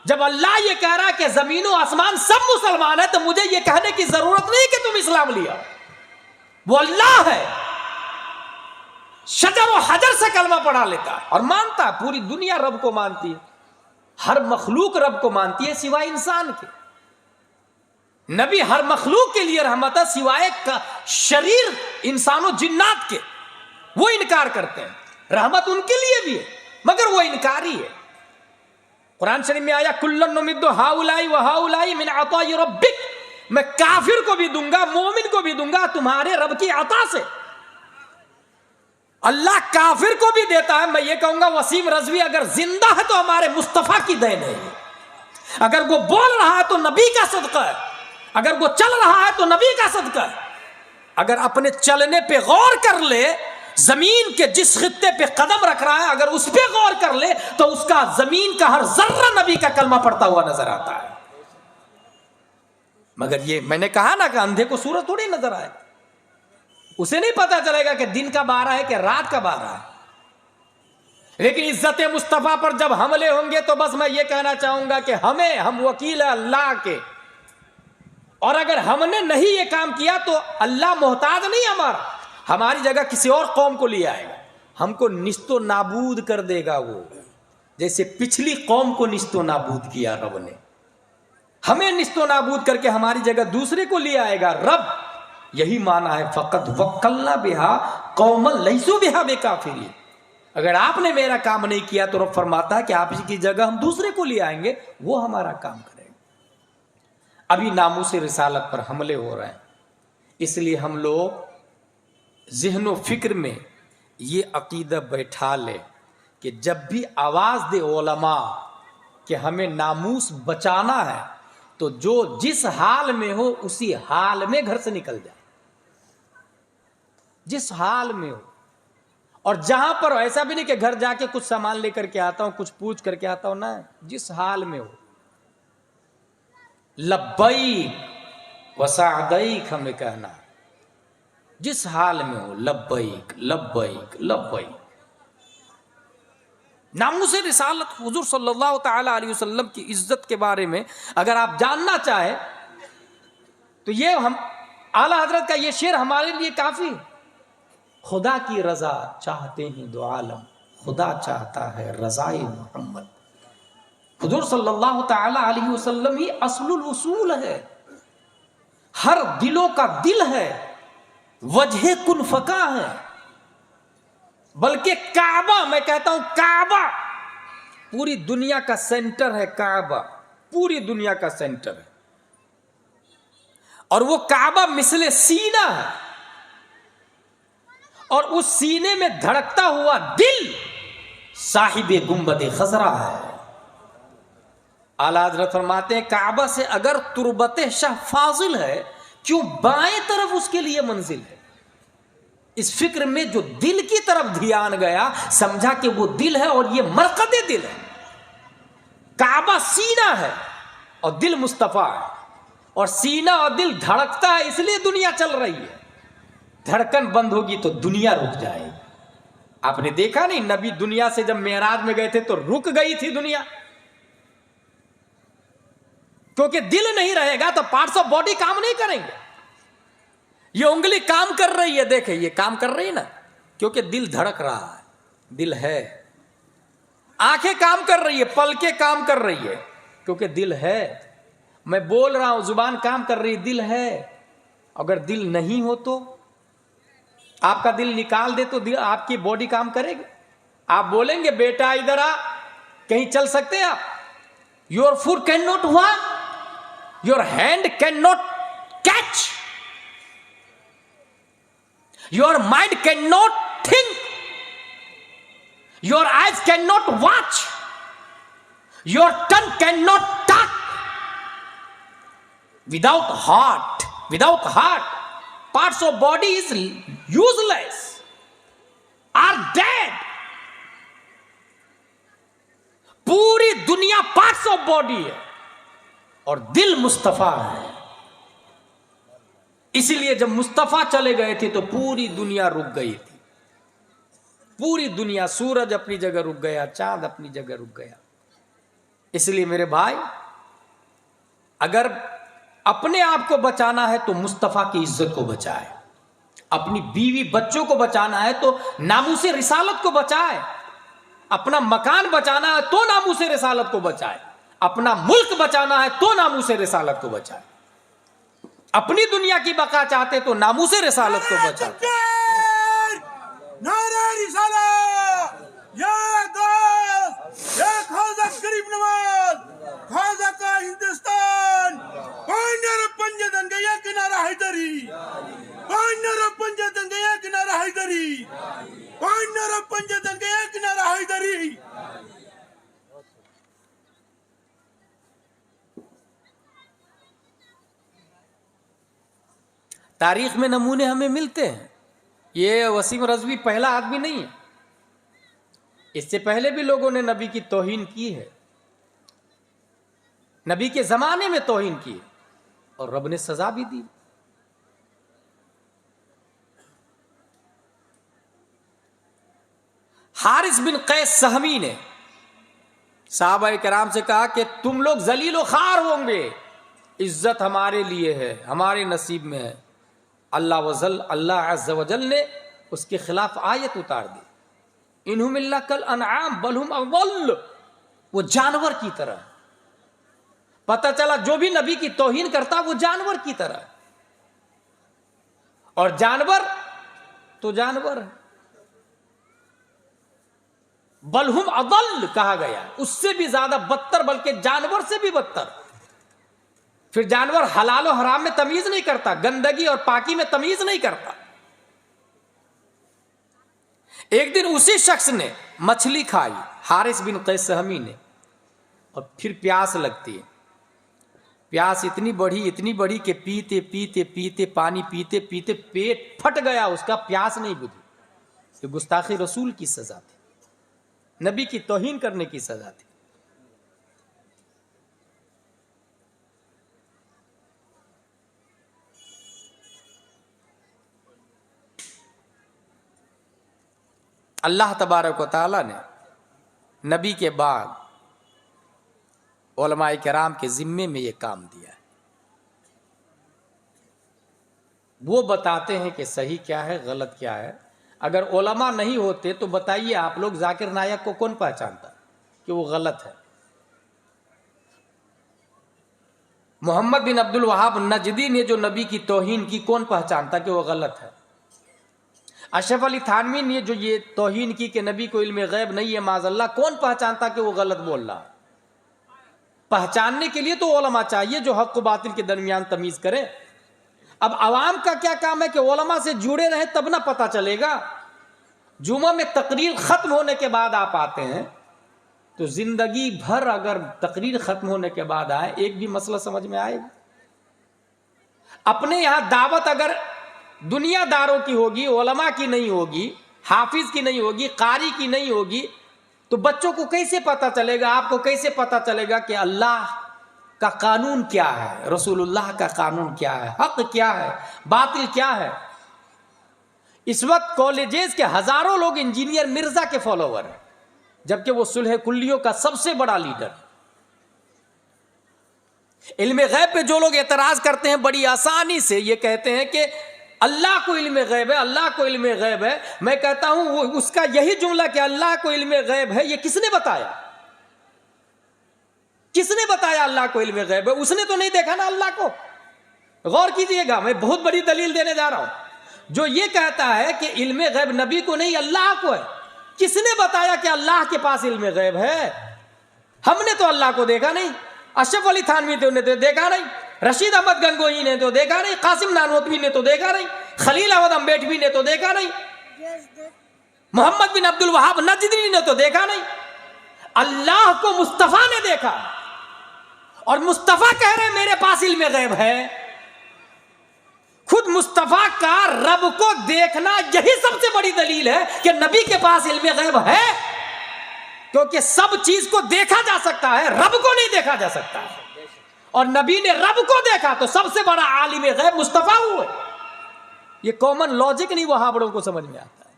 जब अल्लाह ये कह रहा है कि जमीन और आसमान सब मुसलमान है, तो मुझे ये कहने की जरूरत नहीं कि तुम इस्लाम लिया। वो अल्लाह है, शजर और हजर से कलमा पढ़ा लेता है और मानता है। पूरी दुनिया रब को मानती है, हर मखलूक रब को मानती है सिवाय इंसान के। नबी हर मखलूक के लिए रहमत है सिवाय का शरीर इंसानों जिन्नात के, वो इनकार करते हैं। रहमत उनके लिए भी है मगर वो इनकारी है। कुरान शरीफ में आया कुल्लन नुमिद्दु हाउलाई व हाउलाई मिन अताई रब्बिक, मैं काफिर को भी दूंगा मोमिन को भी दूंगा तुम्हारे रब की अता से। अल्लाह काफिर को भी देता है। मैं ये कहूंगा वसीम रजवी अगर जिंदा है तो हमारे मुस्तफा की देन है, अगर वो बोल रहा है तो नबी का सदका है, अगर वो चल रहा है तो नबी का सदका है। अगर अपने चलने पे गौर कर ले, जमीन के जिस खित्ते पे कदम रख रहा है अगर उस पे गौर कर ले तो उसका जमीन का हर जर्रा नबी का कलमा पढ़ता हुआ नजर आता है। मगर ये मैंने कहा ना कि अंधे को सूरज थोड़ी नजर आए, उसे नहीं पता चलेगा कि दिन का 12 है कि रात का 12 है। लेकिन इज्जत मुस्तफा पर जब हमले होंगे तो बस मैं ये कहना चाहूंगा कि हम वकील है अल्लाह के, और अगर हमने नहीं ये काम किया तो अल्लाह मोहताज नहीं हमारा, हमारी जगह किसी और कौम को ले आएगा, हमको निस्तो नाबूद कर देगा वो, जैसे पिछली कौम को निस्तो नाबूद किया रब ने, हमें निस्तो नाबूद करके हमारी जगह दूसरे को ले आएगा रब। यही माना है फकत वक्कलना बिहा कौमन लैसू बिहा बेकाफिरी। अगर आपने मेरा काम नहीं किया तो रब फरमाता है कि आप की जगह हम दूसरे को ले आएंगे, वो हमारा काम करेंगे। अभी नामूस रिसालत पर हमले हो रहे हैं, इसलिए हम लोग ज़हन फिक्र में ये अकीदा बैठा ले कि जब भी आवाज़ दे उलमा कि हमें नामूस बचाना है तो जो जिस हाल में हो उसी हाल में घर से निकल जाए, जिस हाल में हो। और जहां पर ऐसा भी नहीं कि घर जाके कुछ सामान लेकर के आता हूं, कुछ पूछ करके आता हूं, ना, जिस हाल में हो लब्बैक व सअदैक हमें कहना, जिस हाल में हो लब्बैक लब्बैक लब्बैक। नामूस रिसालत हुजूर सल्लल्लाहु तआला अलैहि वसल्लम की इज्जत के बारे में अगर आप जानना चाहें तो ये हम आला हजरत का ये शेर हमारे लिए काफी। खुदा की रजा चाहते हैं दो आलम, खुदा चाहता है रजाए मोहम्मद। हुजूर सल्लल्लाहु तआला अलैहि वसल्लम ही असलुल उसूल है, हर दिलों का दिल है, वजह कुन फका है। बल्कि काबा, मैं कहता हूं काबा पूरी दुनिया का सेंटर है, काबा पूरी दुनिया का सेंटर है। और वो काबा मिसले सीना है, और उस सीने में धड़कता हुआ दिल साहिबे गुंबदे खजरा है। आला हज़रत फरमाते हैं काबा से अगर तुरबते शाह फाजिल है, क्यों बाएं तरफ उसके लिए मंजिल है। इस फिक्र में जो दिल की तरफ ध्यान गया, समझा कि वो दिल है और ये मरकदे दिल है। काबा सीना है और दिल मुस्तफा है, और सीना और दिल धड़कता है, इसलिए दुनिया चल रही है। धड़कन बंद होगी तो दुनिया रुक जाएगी। आपने देखा नहीं, नबी दुनिया से जब मेराज में गए थे तो रुक गई थी दुनिया। क्योंकि दिल नहीं रहेगा तो पार्ट्स ऑफ बॉडी काम नहीं करेंगे। ये उंगली काम कर रही है, देखे ये काम कर रही है ना, क्योंकि दिल धड़क रहा है, दिल है। आंखें काम कर रही है, पलकें काम कर रही है, क्योंकि दिल है। मैं बोल रहा हूं, जुबान काम कर रही है, दिल है। अगर दिल नहीं हो तो आपका दिल निकाल दे तो दिल, आपकी बॉडी काम करेगी? आप बोलेंगे बेटा इधर आ, कहीं चल सकते हैं आप? Your foot can not walk, your hand can not catch, your mind can not think, your eyes can not watch, your tongue can not talk. Without heart parts of body is useless, are dead. पूरी दुनिया parts of body है और दिल मुस्तफा है। इसीलिए जब मुस्तफा चले गए थे तो पूरी दुनिया रुक गई थी। पूरी दुनिया, सूरज अपनी जगह रुक गया, चांद अपनी जगह रुक गया। इसलिए मेरे भाई, अगर अपने आप को बचाना है तो मुस्तफा की इज्जत को बचाए, अपनी बीवी बच्चों को बचाना है तो नामूसे रिसालत को बचाए, अपना मकान बचाना है तो नामूसे रिसालत को बचाए, अपना मुल्क बचाना है तो नामूसे रिसालत को बचाए, अपनी दुनिया की बका चाहते तो नामूसे रिसालत को बचाए। नारे रिसालत, या दोस्त, या ख्वाजा गरीब नवाज, ख्वाजा का हिंदुस्तान, पांडर पंजतन गया किनारा हैदरी, पांडर पंजतन गया किनारा हैदरी, पांडर पंजतन गया किनारा हैदरी। तारीख में नमूने हमें मिलते हैं। ये वसीम रज़वी पहला आदमी नहीं है, इससे पहले भी लोगों ने नबी की तौहीन की है, नबी के जमाने में तौहीन की और रब ने सजा भी दी। हारिस बिन कैस सहमी ने सहाबा किराम से कहा कि तुम लोग जलील व खार होंगे, इज्जत हमारे लिए है, हमारे नसीब में है। अल्लाह अज़्ज़ व जल ने उसके खिलाफ आयत उतार दी, इन्हुम इल्ला कल अनआम बल हुम अज़ल्ल, वो जानवर की तरह। पता चला जो भी नबी की तौहीन करता वो जानवर की तरह, और जानवर तो जानवर है। बलहुम अदल कहा गया, उससे भी ज्यादा बदतर, बल्कि जानवर से भी बदतर। फिर जानवर हलाल और हराम में तमीज नहीं करता, गंदगी और पाकी में तमीज नहीं करता। एक दिन उसी शख्स ने मछली खाई, हारिस बिन कैस सहमी ने, और फिर प्यास लगती है। प्यास इतनी बढ़ी कि पीते पीते पीते पानी पीते पीते पेट फट गया, उसका प्यास नहीं बुझी। ये गुस्ताखी रसूल की सजा थी, नबी की तौहीन करने की सजा थी। अल्लाह तबारक व तआला ने नबी के बाद उलमाए किराम के जिम्मे में ये काम दिया है। वो बताते हैं कि सही क्या है, गलत क्या है। अगर उलमा नहीं होते तो बताइए आप लोग, जाकिर नायक को कौन पहचानता कि वो गलत है? मोहम्मद बिन अब्दुल वहाब नजदी ने जो नबी की तौहीन की, कौन पहचानता कि वो गलत है? अशरफ अली थानवी ने जो ये तौहीन की कि नबी को इल्म गैब नहीं है माज़अल्लाह, कौन पहचानता कि वो गलत बोल रहा है? पहचानने के लिए तो उलमा चाहिए जो हक व बातिल के दरमियान तमीज करें। अब अवाम का क्या काम है कि उलमा से जुड़े रहे, तब ना पता चलेगा। जुमा में तकरीर खत्म होने के बाद आप आते हैं तो जिंदगी भर अगर तकरीर खत्म होने के बाद आए, एक भी मसला समझ में आएगा? अपने यहां दावत अगर दुनियादारों की होगी, उलमा की नहीं होगी, हाफिज की नहीं होगी, कारी की नहीं होगी, तो बच्चों को कैसे पता चलेगा, आपको कैसे पता चलेगा कि अल्लाह का कानून क्या है, रसूलुल्लाह का कानून क्या है, हक क्या है, बातिल क्या है? इस वक्त कॉलेजेस के हजारों लोग इंजीनियर मिर्जा के फॉलोवर हैं, जबकि वो सुलह कुल्लियों का सबसे बड़ा लीडर। इल्म गैब पे जो लोग एतराज करते हैं बड़ी आसानी से ये कहते हैं कि अल्लाह को इल्म गैब है, अल्लाह को इल्म गैब है। मैं कहता हूं वो उसका यही जुमला कि अल्लाह को इल्म गैब है, ये किसने बताया? किसने बताया अल्लाह को इल्म गैब है? उसने तो नहीं देखा ना अल्लाह को। गौर कीजिएगा, मैं बहुत बड़ी दलील देने जा रहा हूं। जो ये कहता है कि इल्म गैब नबी को नहीं अल्लाह को है, किसने बताया कि अल्लाह के पास इल्म गैब है? हमने तो अल्लाह को देखा नहीं, अशरफ अली थानवी ने तो देखा नहीं, रशीद अहमद गंगोही ने तो देखा नहीं, कासिम नानोतवी ने तो देखा नहीं, खलील अहमद अम्बेडवी ने तो देखा नहीं, मोहम्मद बिन अब्दुल वहाब नजदी ने तो देखा नहीं। अल्लाह को मुस्तफा ने देखा और मुस्तफा कह रहे मेरे पास इल्म गैब है। खुद मुस्तफा का रब को देखना यही सबसे बड़ी दलील है कि नबी के पास इल्म गैब है, क्योंकि सब चीज को देखा जा सकता है, रब को नहीं देखा जा सकता है। और नबी ने रब को देखा तो सबसे बड़ा आलिम गैब मुस्तफा हुए। ये कॉमन लॉजिक नहीं वहाबड़ों को समझ में आता है।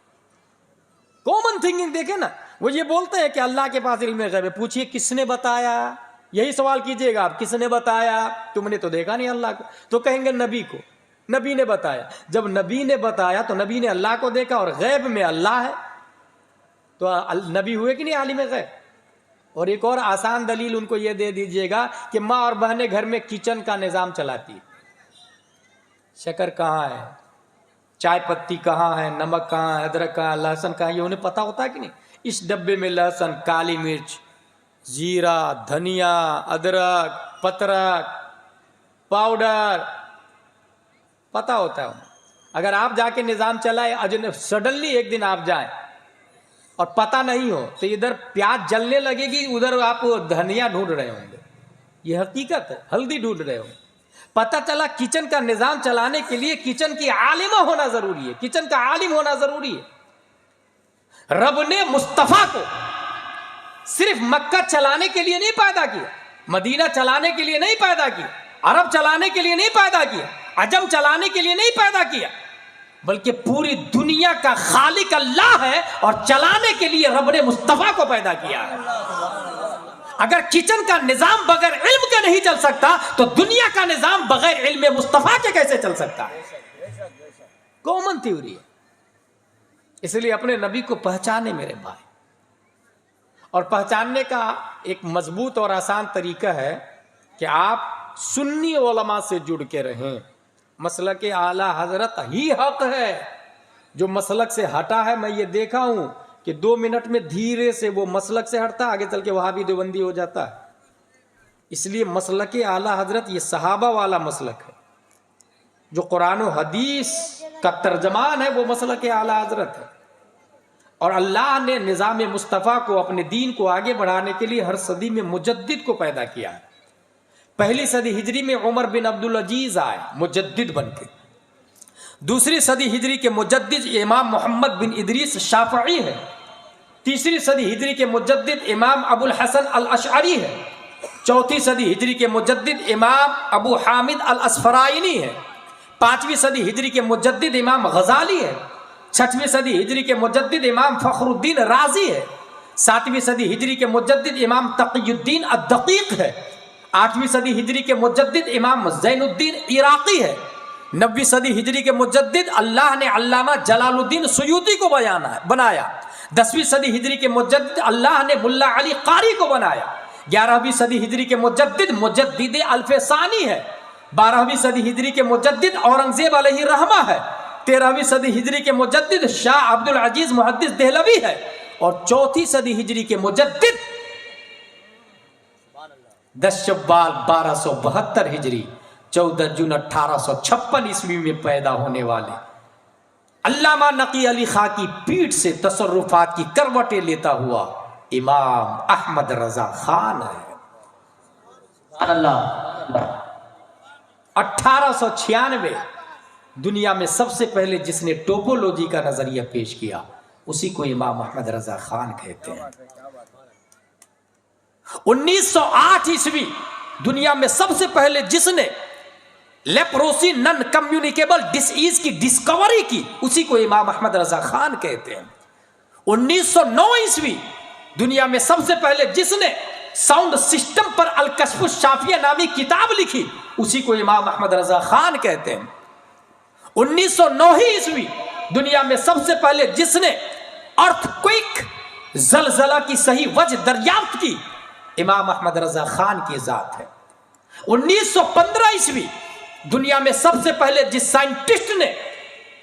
कॉमन थिंकिंग देखे ना, वो ये बोलते हैं कि अल्लाह के पास इल्म गैब है। पूछिए किसने बताया? यही सवाल कीजिएगा आप, किसने बताया? तुमने तो देखा नहीं अल्लाह को, तो कहेंगे नबी को, नबी ने बताया। जब नबी ने बताया तो नबी ने अल्लाह को देखा और गैब में अल्लाह है, तो नबी हुए कि नहीं आलिम गैब? और एक और आसान दलील उनको यह दे दीजिएगा कि माँ और बहनें घर में किचन का निज़ाम चलाती है। शक्कर कहाँ है, चाय पत्ती कहाँ है, नमक कहाँ है, अदरक कहाँ है, लहसुन कहाँ है, ये उन्हें पता होता है कि नहीं? इस डब्बे में लहसुन, काली मिर्च, जीरा, धनिया, अदरक, पत्रक, पाउडर पता होता है उन्हें। अगर आप जाके निज़ाम चलाए, सडनली एक दिन आप जाएं और पता नहीं हो तो इधर प्याज जलने लगेगी, उधर आप धनिया ढूंढ रहे होंगे। ये हकीकत है, हल्दी ढूंढ रहे होंगे। पता चला किचन का निजाम चलाने के लिए किचन की आलिमा होना जरूरी है, किचन का आलिम होना जरूरी है। रब ने मुस्तफा को सिर्फ मक्का चलाने के लिए नहीं पैदा किया, मदीना चलाने के लिए नहीं पैदा किया, अरब चलाने के लिए नहीं पैदा किया, अजम चलाने के लिए नहीं पैदा किया, बल्कि पूरी दुनिया का खालिक अल्लाह है और चलाने के लिए रब ने मुस्तफा को पैदा किया है। अगर किचन का निजाम बगैर इल्म के नहीं चल सकता तो दुनिया का निजाम बगैर इल्म मुस्तफा के कैसे चल सकता है? कॉमन थ्योरी है। इसलिए अपने नबी को पहचाने मेरे भाई, और पहचानने का एक मजबूत और आसान तरीका है कि आप सुन्नी उलमा से जुड़ के रहें। मसलक आला हजरत ही हक है। जो मसलक से हटा है, मैं ये देखा हूं कि 2 मिनट में धीरे से वो मसलक से हटता, आगे चल के वहाबी देवबंदी हो जाता है। इसलिए मसलक आला हजरत ये सहाबा वाला मसलक है। जो कुरान और हदीस का तर्जमान है वो मसलक आला हजरत है। और अल्लाह ने निज़ाम मुस्तफ़ा को, अपने दीन को आगे बढ़ाने के लिए हर सदी में मुजद्दिद को पैदा किया है। पहली सदी हिजरी में उमर बिन अब्दुल अजीज आए मुजद्दिद बनके। दूसरी सदी हिजरी के मुजद्दिद इमाम मोहम्मद बिन इदरीस शाफई है। तीसरी सदी हिजरी के मुजद्दिद इमाम अबुल हसन अल अशअरी है। चौथी सदी हिजरी के मुजद्दिद इमाम अबू हामिद अल असफराइनी है। 5वीं सदी हिजरी के मुजद्दिद इमाम गजाली है। 6वीं सदी हिजरी के मुजद्दिद इमाम फखरुद्दीन राजी है। 7वीं सदी हिजरी के मुजद्दिद इमाम तक़ियुद्दीन अद-दक़ीक़ है। 8वीं सदी हिजरी के मुजद्दिद इमाम ज़ैनुद्दीन इराक़ी है। 9वीं सदी हिजरी के मुजद्दिद अल्लाह ने अल्लामा जलालुद्दीन सुयूती को बनाया। 10वीं सदी हिजरी के मुजद्दिद अल्लाह ने मुल्ला अली कारी को बनाया। 11वीं सदी हिजरी के मुजद्दिद मुजद्दिद अल्फ़सानी है। 12वीं सदी हिजरी के मुजद्दिद औरंगज़ेब अलैहि रहमा है। 13वीं सदी हिजरी के मुजद्दिद शाह अब्दुल अजीज मुहद्दिस देहलवी है। और 4थी सदी हिजरी के मुजद्दिद 10 शव्वाल 1272 हिजरी 14 जून 1856 ईस्वी में पैदा होने वाले अल्लामा नकी अली खां की पीठ से तसर्रुफात की करवटें लेता हुआ इमाम अहमद रजा खान है। 1896 दुनिया में सबसे पहले जिसने टोपोलॉजी का नजरिया पेश किया उसी को इमाम अहमद रजा खान कहते हैं। 1908 ईस्वी दुनिया में सबसे पहले जिसने लेप्रोसी नन कम्युनिकेबल डिसीज की डिस्कवरी की उसी को इमाम अहमद रजा खान कहते हैं। 1909 ईस्वी दुनिया में सबसे पहले जिसने साउंड सिस्टम पर अल-कश्फ शाफिया नामी किताब लिखी, उसी को इमाम अहमद रजा खान कहते हैं। 1909 ईस्वी दुनिया में सबसे पहले जिसने अर्थक्वेक जलजला की सही वजह दरियाफ्त की, इमाम अहमद रजा खान की जात है। 1915 ईस्वी दुनिया में सबसे पहले जिस साइंटिस्ट ने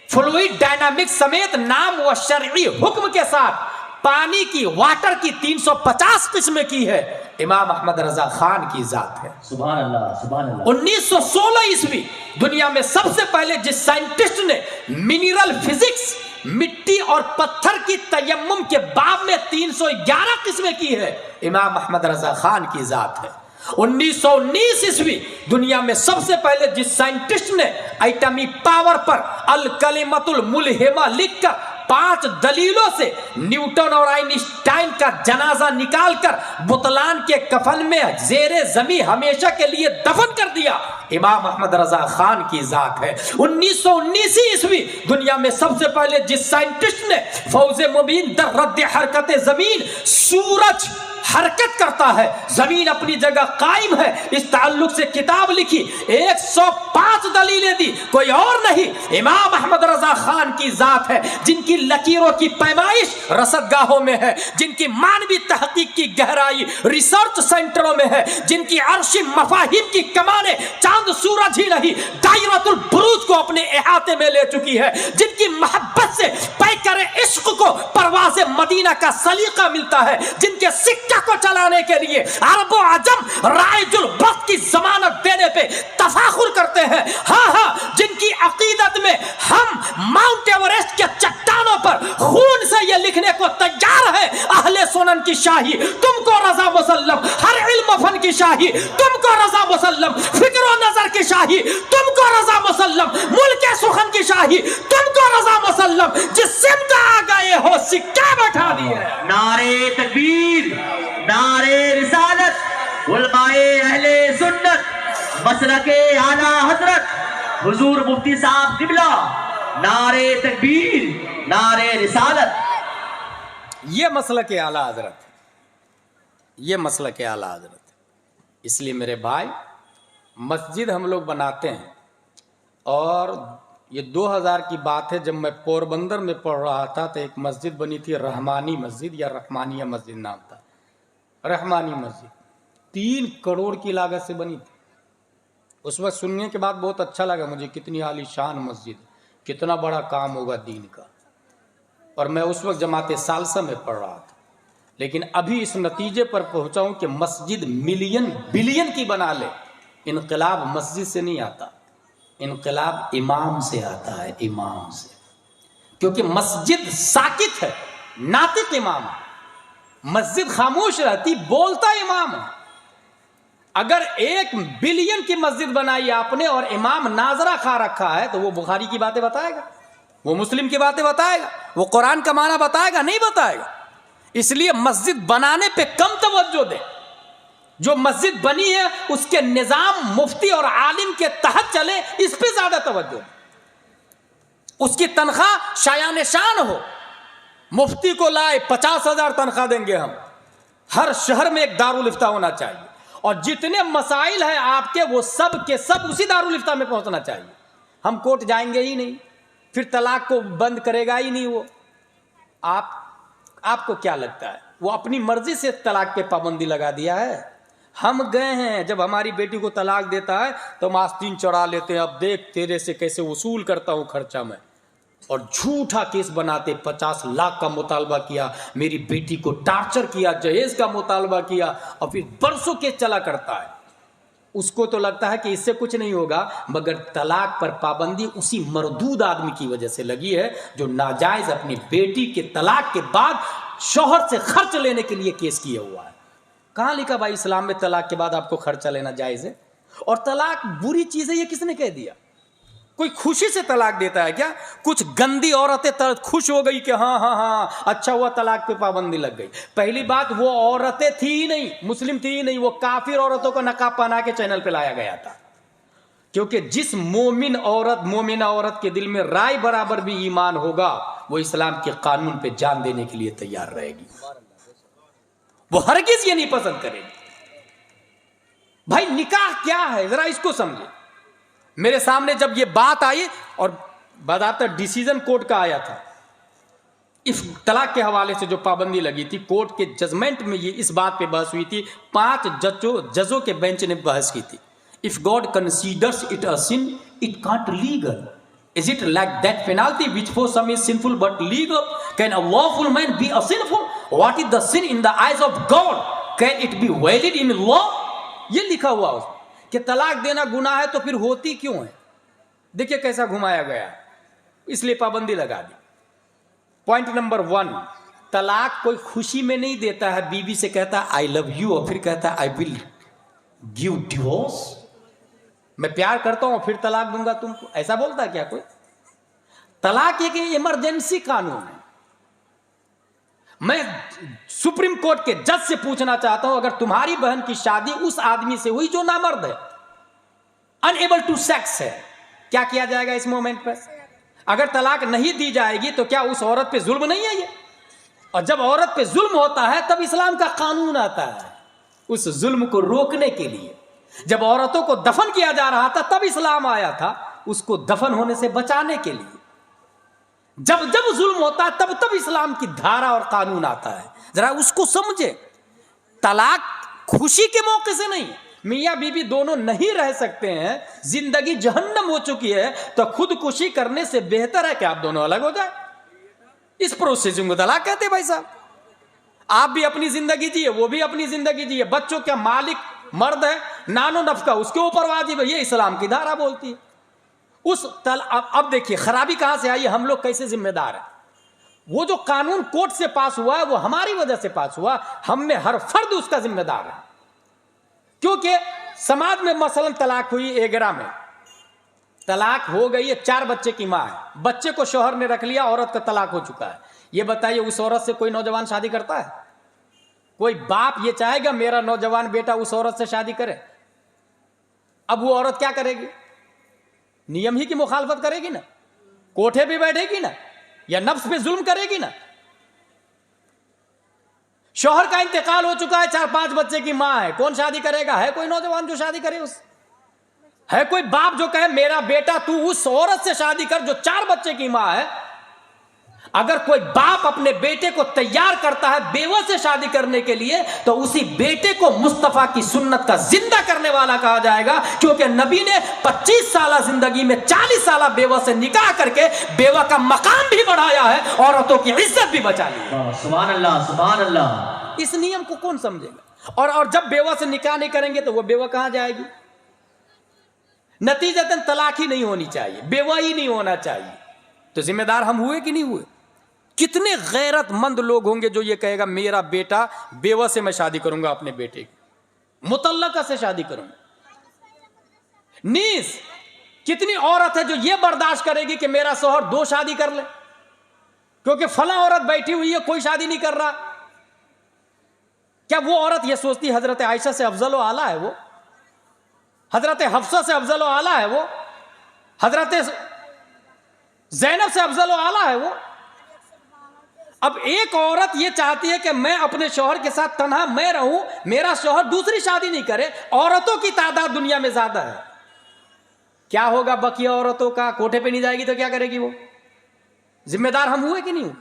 फ्लूइड डायनामिक्स समेत नाम व शरई हुक्म के साथ पानी की, वाटर की 350 किस्में की है, इमाम अहमद रजा खान की जात है। सुभान अल्लाह, सुभान अल्लाह। 1916 ईस्वी दुनिया में सबसे पहले जिस साइंटिस्ट ने मिनरल फिजिक्स, मिट्टी और पत्थर की तयम्मुम के बाब में 311 किस्में की है, इमाम अहमद रजा खान की जात है। 1919 ईस्वी दुनिया में सबसे पहले जिस साइंटिस्ट ने एटमी पावर पर अल कलिमतुल मुल्हिमा लिखकर 5 दलीलों से न्यूटन और आइंस्टाइन का जनाजा निकालकर बुतलान के कफन में जेरे जमी हमेशा के लिए दफन कर दिया, इमाम अहमद रजा खान की जात है। 1919 ईस्वी दुनिया में सबसे पहले जिस साइंटिस्ट ने फौजे मुबीन दर रद्द हरकत जमीन, सूरज हरकत करता है, जमीन अपनी जगह कायम है, इस ताल्लुक से किताब लिखी, 105 दलीलें दी, कोई और नहीं, इमाम अहमद रजा खान की जात है। जिनकी लकीरों की पैमाइश रसदगाहों में है, जिनकी मानवी तहकीक की गहराई रिसर्च सेंटरों में है, जिनकी अर्शी मफाहिम की कमाने चांद सूरज ही नहीं दायरतुल बुरूज को अपने इहाते में ले चुकी है, जिनकी मोहब्बत से पैकर इश्क को परवाज़े मदीना का सलीका मिलता है, जिनके सिक्का को चलाने के लिए अरब अजम राइजुल वक्त की जमानत देने पे तफाखुर करते हैं। हाँ, जिनकी अकीदत में हम माउंट एवरेस्ट के चट्टानों पर खून से ये लिखने को तैयार है, अहले सुनन की शाही तुमको रजा मुसल्लम, हर इल्म फन की शाही तुमको रजा मुसल्लम, फिक्र नजर की शाही तुमको रजा मुसल्लम, मुल्क सुखन की शाही तुमको रजा मुसल्लम, जिस सिमत आ गए हो सिक्के बैठा दिए। नारे तकबीर, नारे रिसालत, उलमाए अहले सुन्नत, मसलके आला हजरत हुजूर मुफ्ती साहब किबला, नारे तकबीर, नारे रिसालत। ये मसलके आला हजरत, ये मसलके आला हजरत। इसलिए मेरे भाई, मस्जिद हम लोग बनाते हैं, और ये 2000 की बात है, जब मैं पोरबंदर में पढ़ रहा था तो एक मस्जिद बनी थी, रहमानी मस्जिद या रहमानिया मस्जिद नाम था, रहमानी मस्जिद 3 करोड़ की लागत से बनी थी। उस वक्त सुनने के बाद बहुत अच्छा लगा मुझे, कितनी आलीशान मस्जिद, कितना बड़ा काम होगा दीन का। और मैं उस वक्त जमाते सालसा में पढ़ रहा था, लेकिन अभी इस नतीजे पर पहुंचा हूं कि मस्जिद मिलियन बिलियन की बना ले, इनकलाब मस्जिद से नहीं आता, इनकलाब इमाम से आता है, इमाम से। क्योंकि मस्जिद साकित है, नातिक इमाम है, मस्जिद खामोश रहती, बोलता इमाम है। अगर 1 बिलियन की मस्जिद बनाई आपने और इमाम नाजरा खा रखा है, तो वो बुखारी की बातें बताएगा, वो मुस्लिम की बातें बताएगा, वो कुरान का माना बताएगा? नहीं बताएगा। इसलिए मस्जिद बनाने पे कम तवज्जो दे। जो मस्जिद बनी है उसके निजाम मुफ्ती और आलिम के तहत चले, इस पे ज्यादा तवज्जो। उसकी तनख्वाह शायान शान हो, मुफ्ती को लाए 50,000 तनख्वाह देंगे हम, हर शहर में एक दारुल इफ्ता होना चाहिए, और जितने मसाइल हैं आपके वो सब के सब उसी दारुल इफ्ता में पहुंचना चाहिए। हम कोर्ट जाएंगे ही नहीं, फिर तलाक को बंद करेगा ही नहीं वो। आपको क्या लगता है वो अपनी मर्जी से तलाक पे पाबंदी लगा दिया है? हम गए हैं, जब हमारी बेटी को तलाक देता है तो हम आस्तीन चढ़ा लेते हैं, अब देख तेरे से कैसे वसूल करता हूं खर्चा मैं, और झूठा केस बनाते, 50 लाख का मुतालबा किया, मेरी बेटी को टार्चर किया, जहेज का मुतालबा किया, और फिर बरसों केस चला करता है। उसको तो लगता है कि इससे कुछ नहीं होगा, मगर तलाक पर पाबंदी उसी मरदूद आदमी की वजह से लगी है जो नाजायज अपनी बेटी के तलाक के बाद शौहर से खर्च लेने के लिए केस किया हुआ है। कहाँ लिखा भाई इस्लाम में तलाक के बाद आपको खर्चा लेना जायज है? और तलाक बुरी चीज है ये किसने कह दिया? कोई खुशी से तलाक देता है क्या? कुछ गंदी औरतें खुश हो गई कि हाँ हाँ हाँ अच्छा हुआ तलाक पे पाबंदी लग गई। पहली बात, वो औरतें थी ही नहीं, मुस्लिम थी ही नहीं, वो काफिर औरतों को नकाब पहना के चैनल पे लाया गया था। क्योंकि जिस मोमिना औरत के दिल में राय बराबर भी ईमान होगा, वो इस्लाम के कानून पे जान देने के लिए तैयार रहेगी, वो हरगिज ये नहीं पसंद करेगी। भाई निकाह क्या है, जरा इसको समझे। मेरे सामने जब ये बात आई और बदातर डिसीजन कोर्ट का आया था, इस तलाक के हवाले से जो पाबंदी लगी थी, कोर्ट के जजमेंट में ये इस बात पे बहस हुई थी, 5 जजों के बेंच ने बहस की थी। If God considers it a sin, it can't legal. Is it like that penalty which for some is sinful but legal? Can a lawful man be a sinful? What is the sin in the eyes of God? Can it be valid in law? ये लिखा हुआ उसमें कि तलाक देना गुनाह है तो फिर होती क्यों है। देखिए कैसा घुमाया गया, इसलिए पाबंदी लगा दी। पॉइंट नंबर 1, तलाक कोई खुशी में नहीं देता है, बीवी से कहता है आई लव यू और फिर कहता है आई विल गिव डिवोर्स, मैं प्यार करता हूं फिर तलाक दूंगा तुमको, ऐसा बोलता है क्या कोई? तलाक एक इमरजेंसी कानून है। मैं सुप्रीम कोर्ट के जज से पूछना चाहता हूं, अगर तुम्हारी बहन की शादी उस आदमी से हुई जो नामर्द है, अनएबल टू सेक्स है, क्या किया जाएगा इस मोमेंट पर? अगर तलाक नहीं दी जाएगी तो क्या उस औरत पे जुल्म नहीं है ये? और जब औरत पे जुल्म होता है तब इस्लाम का कानून आता है उस जुल्म को रोकने के लिए। जब औरतों को दफन किया जा रहा था तब इस्लाम आया था उसको दफन होने से बचाने के लिए। जब जब जुल्म होता है तब तब इस्लाम की धारा और कानून आता है, जरा उसको समझे। तलाक खुशी के मौके से नहीं, मियां बीबी दोनों नहीं रह सकते हैं, जिंदगी जहन्नम हो चुकी है, तो खुदकुशी करने से बेहतर है कि आप दोनों अलग हो जाए। इस प्रोसेसिंग को तलाक कहते हैं भाई साहब। आप भी अपनी जिंदगी जिए, वो भी अपनी जिंदगी जिए, बच्चों का मालिक मर्द है, नानो नफका उसके ऊपर वाजिब है, ये इस्लाम की धारा बोलती है। अब देखिए खराबी कहां से आई, हम लोग कैसे जिम्मेदार हैं। वो जो कानून कोर्ट से पास हुआ है वो हमारी वजह से पास हुआ, हम में हर फर्द उसका जिम्मेदार है। क्योंकि समाज में मसलन तलाक हुई, एगरा में तलाक हो गई है, 4 बच्चे की मां है, बच्चे को शौहर ने रख लिया, औरत का तलाक हो चुका है। ये बताइए उस औरत से कोई नौजवान शादी करता है? कोई बाप ये चाहेगा मेरा नौजवान बेटा उस औरत से शादी करे? अब वो औरत क्या करेगी? नियम ही की मुखालफत करेगी ना, कोठे पे बैठेगी ना, या नफ्स पे जुल्म करेगी ना। शौहर का इंतकाल हो चुका है, 4-5 बच्चे की मां है, कौन शादी करेगा? है कोई नौजवान जो शादी करे उस? है कोई बाप जो कहे मेरा बेटा तू उस औरत से शादी कर जो 4 बच्चे की मां है? अगर कोई बाप अपने बेटे को तैयार करता है बेवा से शादी करने के लिए, तो उसी बेटे को मुस्तफा की सुन्नत का जिंदा करने वाला कहा जाएगा, क्योंकि नबी ने 25 साल जिंदगी में 40 साल बेवा से निकाह करके बेवा का मकाम भी बढ़ाया है, औरतों की इज्जत भी बचा ली है। सुभान अल्लाह, सुभान अल्लाह। इस नियम को कौन समझेगा? और जब बेवा से निकाह नहीं करेंगे तो वो बेवा कहां जाएगी? नतीजतन तलाक ही नहीं होनी चाहिए, बेवा ही नहीं होना चाहिए। तो जिम्मेदार हम हुए कि नहीं हुए? कितने गैरतमंद लोग होंगे जो ये कहेगा मेरा बेटा बेवा से मैं शादी करूंगा, अपने बेटे की मुतल्लका से शादी करूंगा। नीस कितनी औरत है जो ये बर्दाश्त करेगी कि मेरा शौहर 2 शादी कर ले, क्योंकि फला औरत बैठी हुई है कोई शादी नहीं कर रहा। क्या वो औरत ये सोचती हजरत आयशा से अफजल व आला है वो? हजरत हफ्सा से अफजल व आला है वो? हजरत जैनब से अफजल व आला है वो? अब एक औरत ये चाहती है कि मैं अपने शौहर के साथ तन्हा मैं रहूं, मेरा शौहर दूसरी शादी नहीं करे। औरतों की तादाद दुनिया में ज्यादा है, क्या होगा बकिया औरतों का? कोठे पे नहीं जाएगी तो क्या करेगी वो? जिम्मेदार हम हुए कि नहीं हुए?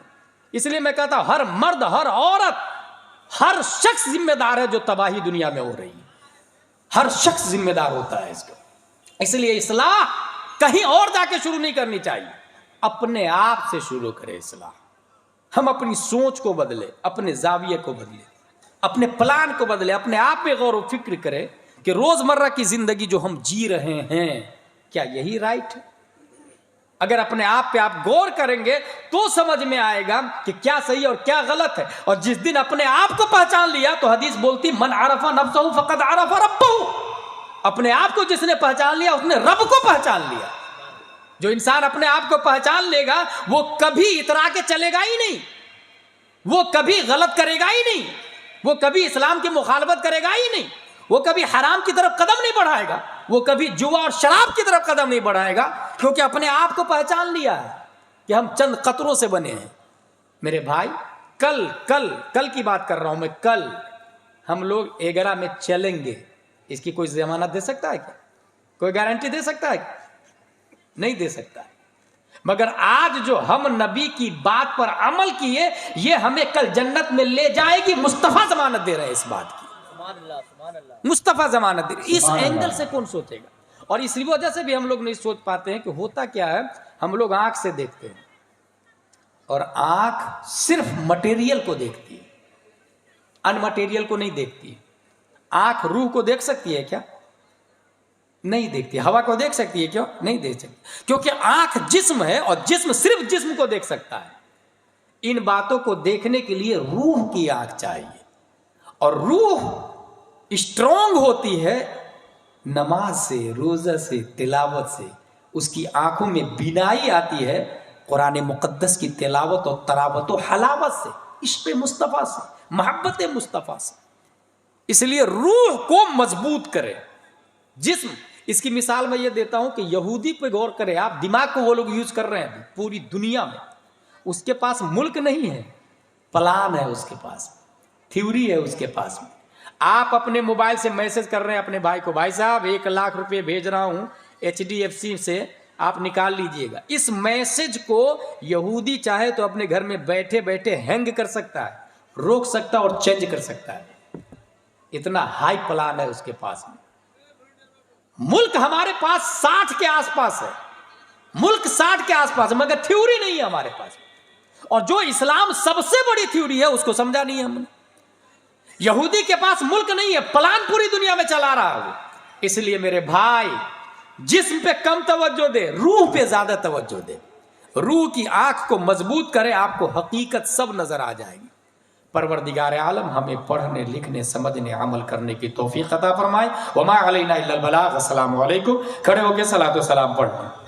इसलिए मैं कहता हूं हर मर्द, हर औरत, हर शख्स जिम्मेदार है जो तबाही दुनिया में हो रही है। हर शख्स जिम्मेदार होता है इसका। इसलिए इस्लाह कहीं और जाके शुरू नहीं करनी चाहिए, अपने आप से शुरू करें इस्लाह। हम अपनी सोच को बदले, अपने जाविये को बदले, अपने प्लान को बदले, अपने आप में गौर व फिक्र करें कि रोजमर्रा की जिंदगी जो हम जी रहे हैं क्या यही राइट है? अगर अपने आप पे आप गौर करेंगे तो समझ में आएगा कि क्या सही और क्या गलत है। और जिस दिन अपने आप को पहचान लिया तो हदीस बोलती मन आरफा नफ्सहू फक़द आरफा रब्बहू। अपने आप को जिसने पहचान लिया उसने रब को पहचान लिया। जो इंसान अपने आप को पहचान लेगा वो कभी इतरा के चलेगा ही नहीं, वो कभी गलत करेगा ही नहीं, वो कभी इस्लाम की मुखालफत करेगा ही नहीं, वो कभी हराम की तरफ कदम नहीं बढ़ाएगा, वो कभी जुआ और शराब की तरफ कदम नहीं बढ़ाएगा, क्योंकि अपने आप को पहचान लिया है कि हम चंद कतरों से बने हैं। मेरे भाई कल की बात कर रहा हूं मैं, कल हम लोग एगरा में चलेंगे, इसकी कोई जमानत दे सकता है क्या? कोई गारंटी दे सकता है क्या? नहीं दे सकता है। मगर आज जो हम नबी की बात पर अमल किए, ये हमें कल जन्नत में ले जाएगी। मुस्तफा जमानत दे रहे हैं इस बात की, मुस्तफा जमानत दे रहे। इस एंगल से कौन सोचेगा? और इसी वजह से भी हम लोग नहीं सोच पाते हैं कि होता क्या है। हम लोग आंख से देखते हैं और आंख सिर्फ मटेरियल को देखती है, अनमटेरियल को नहीं देखती। आंख रूह को देख सकती है क्या? नहीं देखती। हवा को देख सकती है क्यों? नहीं देख सकती, क्योंकि आंख जिस्म है और जिस्म सिर्फ जिस्म को देख सकता है। इन बातों को देखने के लिए रूह की आंख चाहिए, और रूह स्ट्रांग होती है नमाज से, रोजा से, तिलावत से। उसकी आंखों में बीनाई आती है कुरान मुकद्दस की तिलावत और तरावत और हलावत से, इश्क़ मुस्तफ़ा से, मोहब्बत मुस्तफ़ा से। इसलिए रूह को मजबूत करे जिस्म। इसकी मिसाल मैं ये देता हूं कि यहूदी पे गौर करें आप, दिमाग को वो लोग यूज कर रहे हैं पूरी दुनिया में। उसके पास मुल्क नहीं है, प्लान है उसके पास, थ्योरी है उसके पास में। आप अपने मोबाइल से मैसेज कर रहे हैं अपने भाई को, भाई साहब 1 लाख रुपए भेज रहा हूं HDFC से, आप निकाल लीजिएगा। इस मैसेज को यहूदी चाहे तो अपने घर में बैठे बैठे हैंग कर सकता है, रोक सकता है और चेंज कर सकता है। इतना हाई प्लान है उसके पास में। मुल्क हमारे पास 60 के आसपास है, मुल्क 60 के आसपास है, मगर थ्योरी नहीं है हमारे पास। और जो इस्लाम सबसे बड़ी थ्योरी है उसको समझा नहीं है हमने। यहूदी के पास मुल्क नहीं है, प्लान पूरी दुनिया में चला रहा है। इसलिए मेरे भाई, जिस्म पे कम तवज्जो दे, रूह पे ज्यादा तवज्जो दे। रूह की आंख को मजबूत करे, आपको हकीकत सब नजर आ जाएगी। परवरदिगार आलम हमें पढ़ने, लिखने, समझने, अमल करने की तौफीक अता फरमाए। वमा अलैना इल्लल बलाग। अस्सलामु अलैकुम। खड़े होकर सलातो सलाम पढ़ना।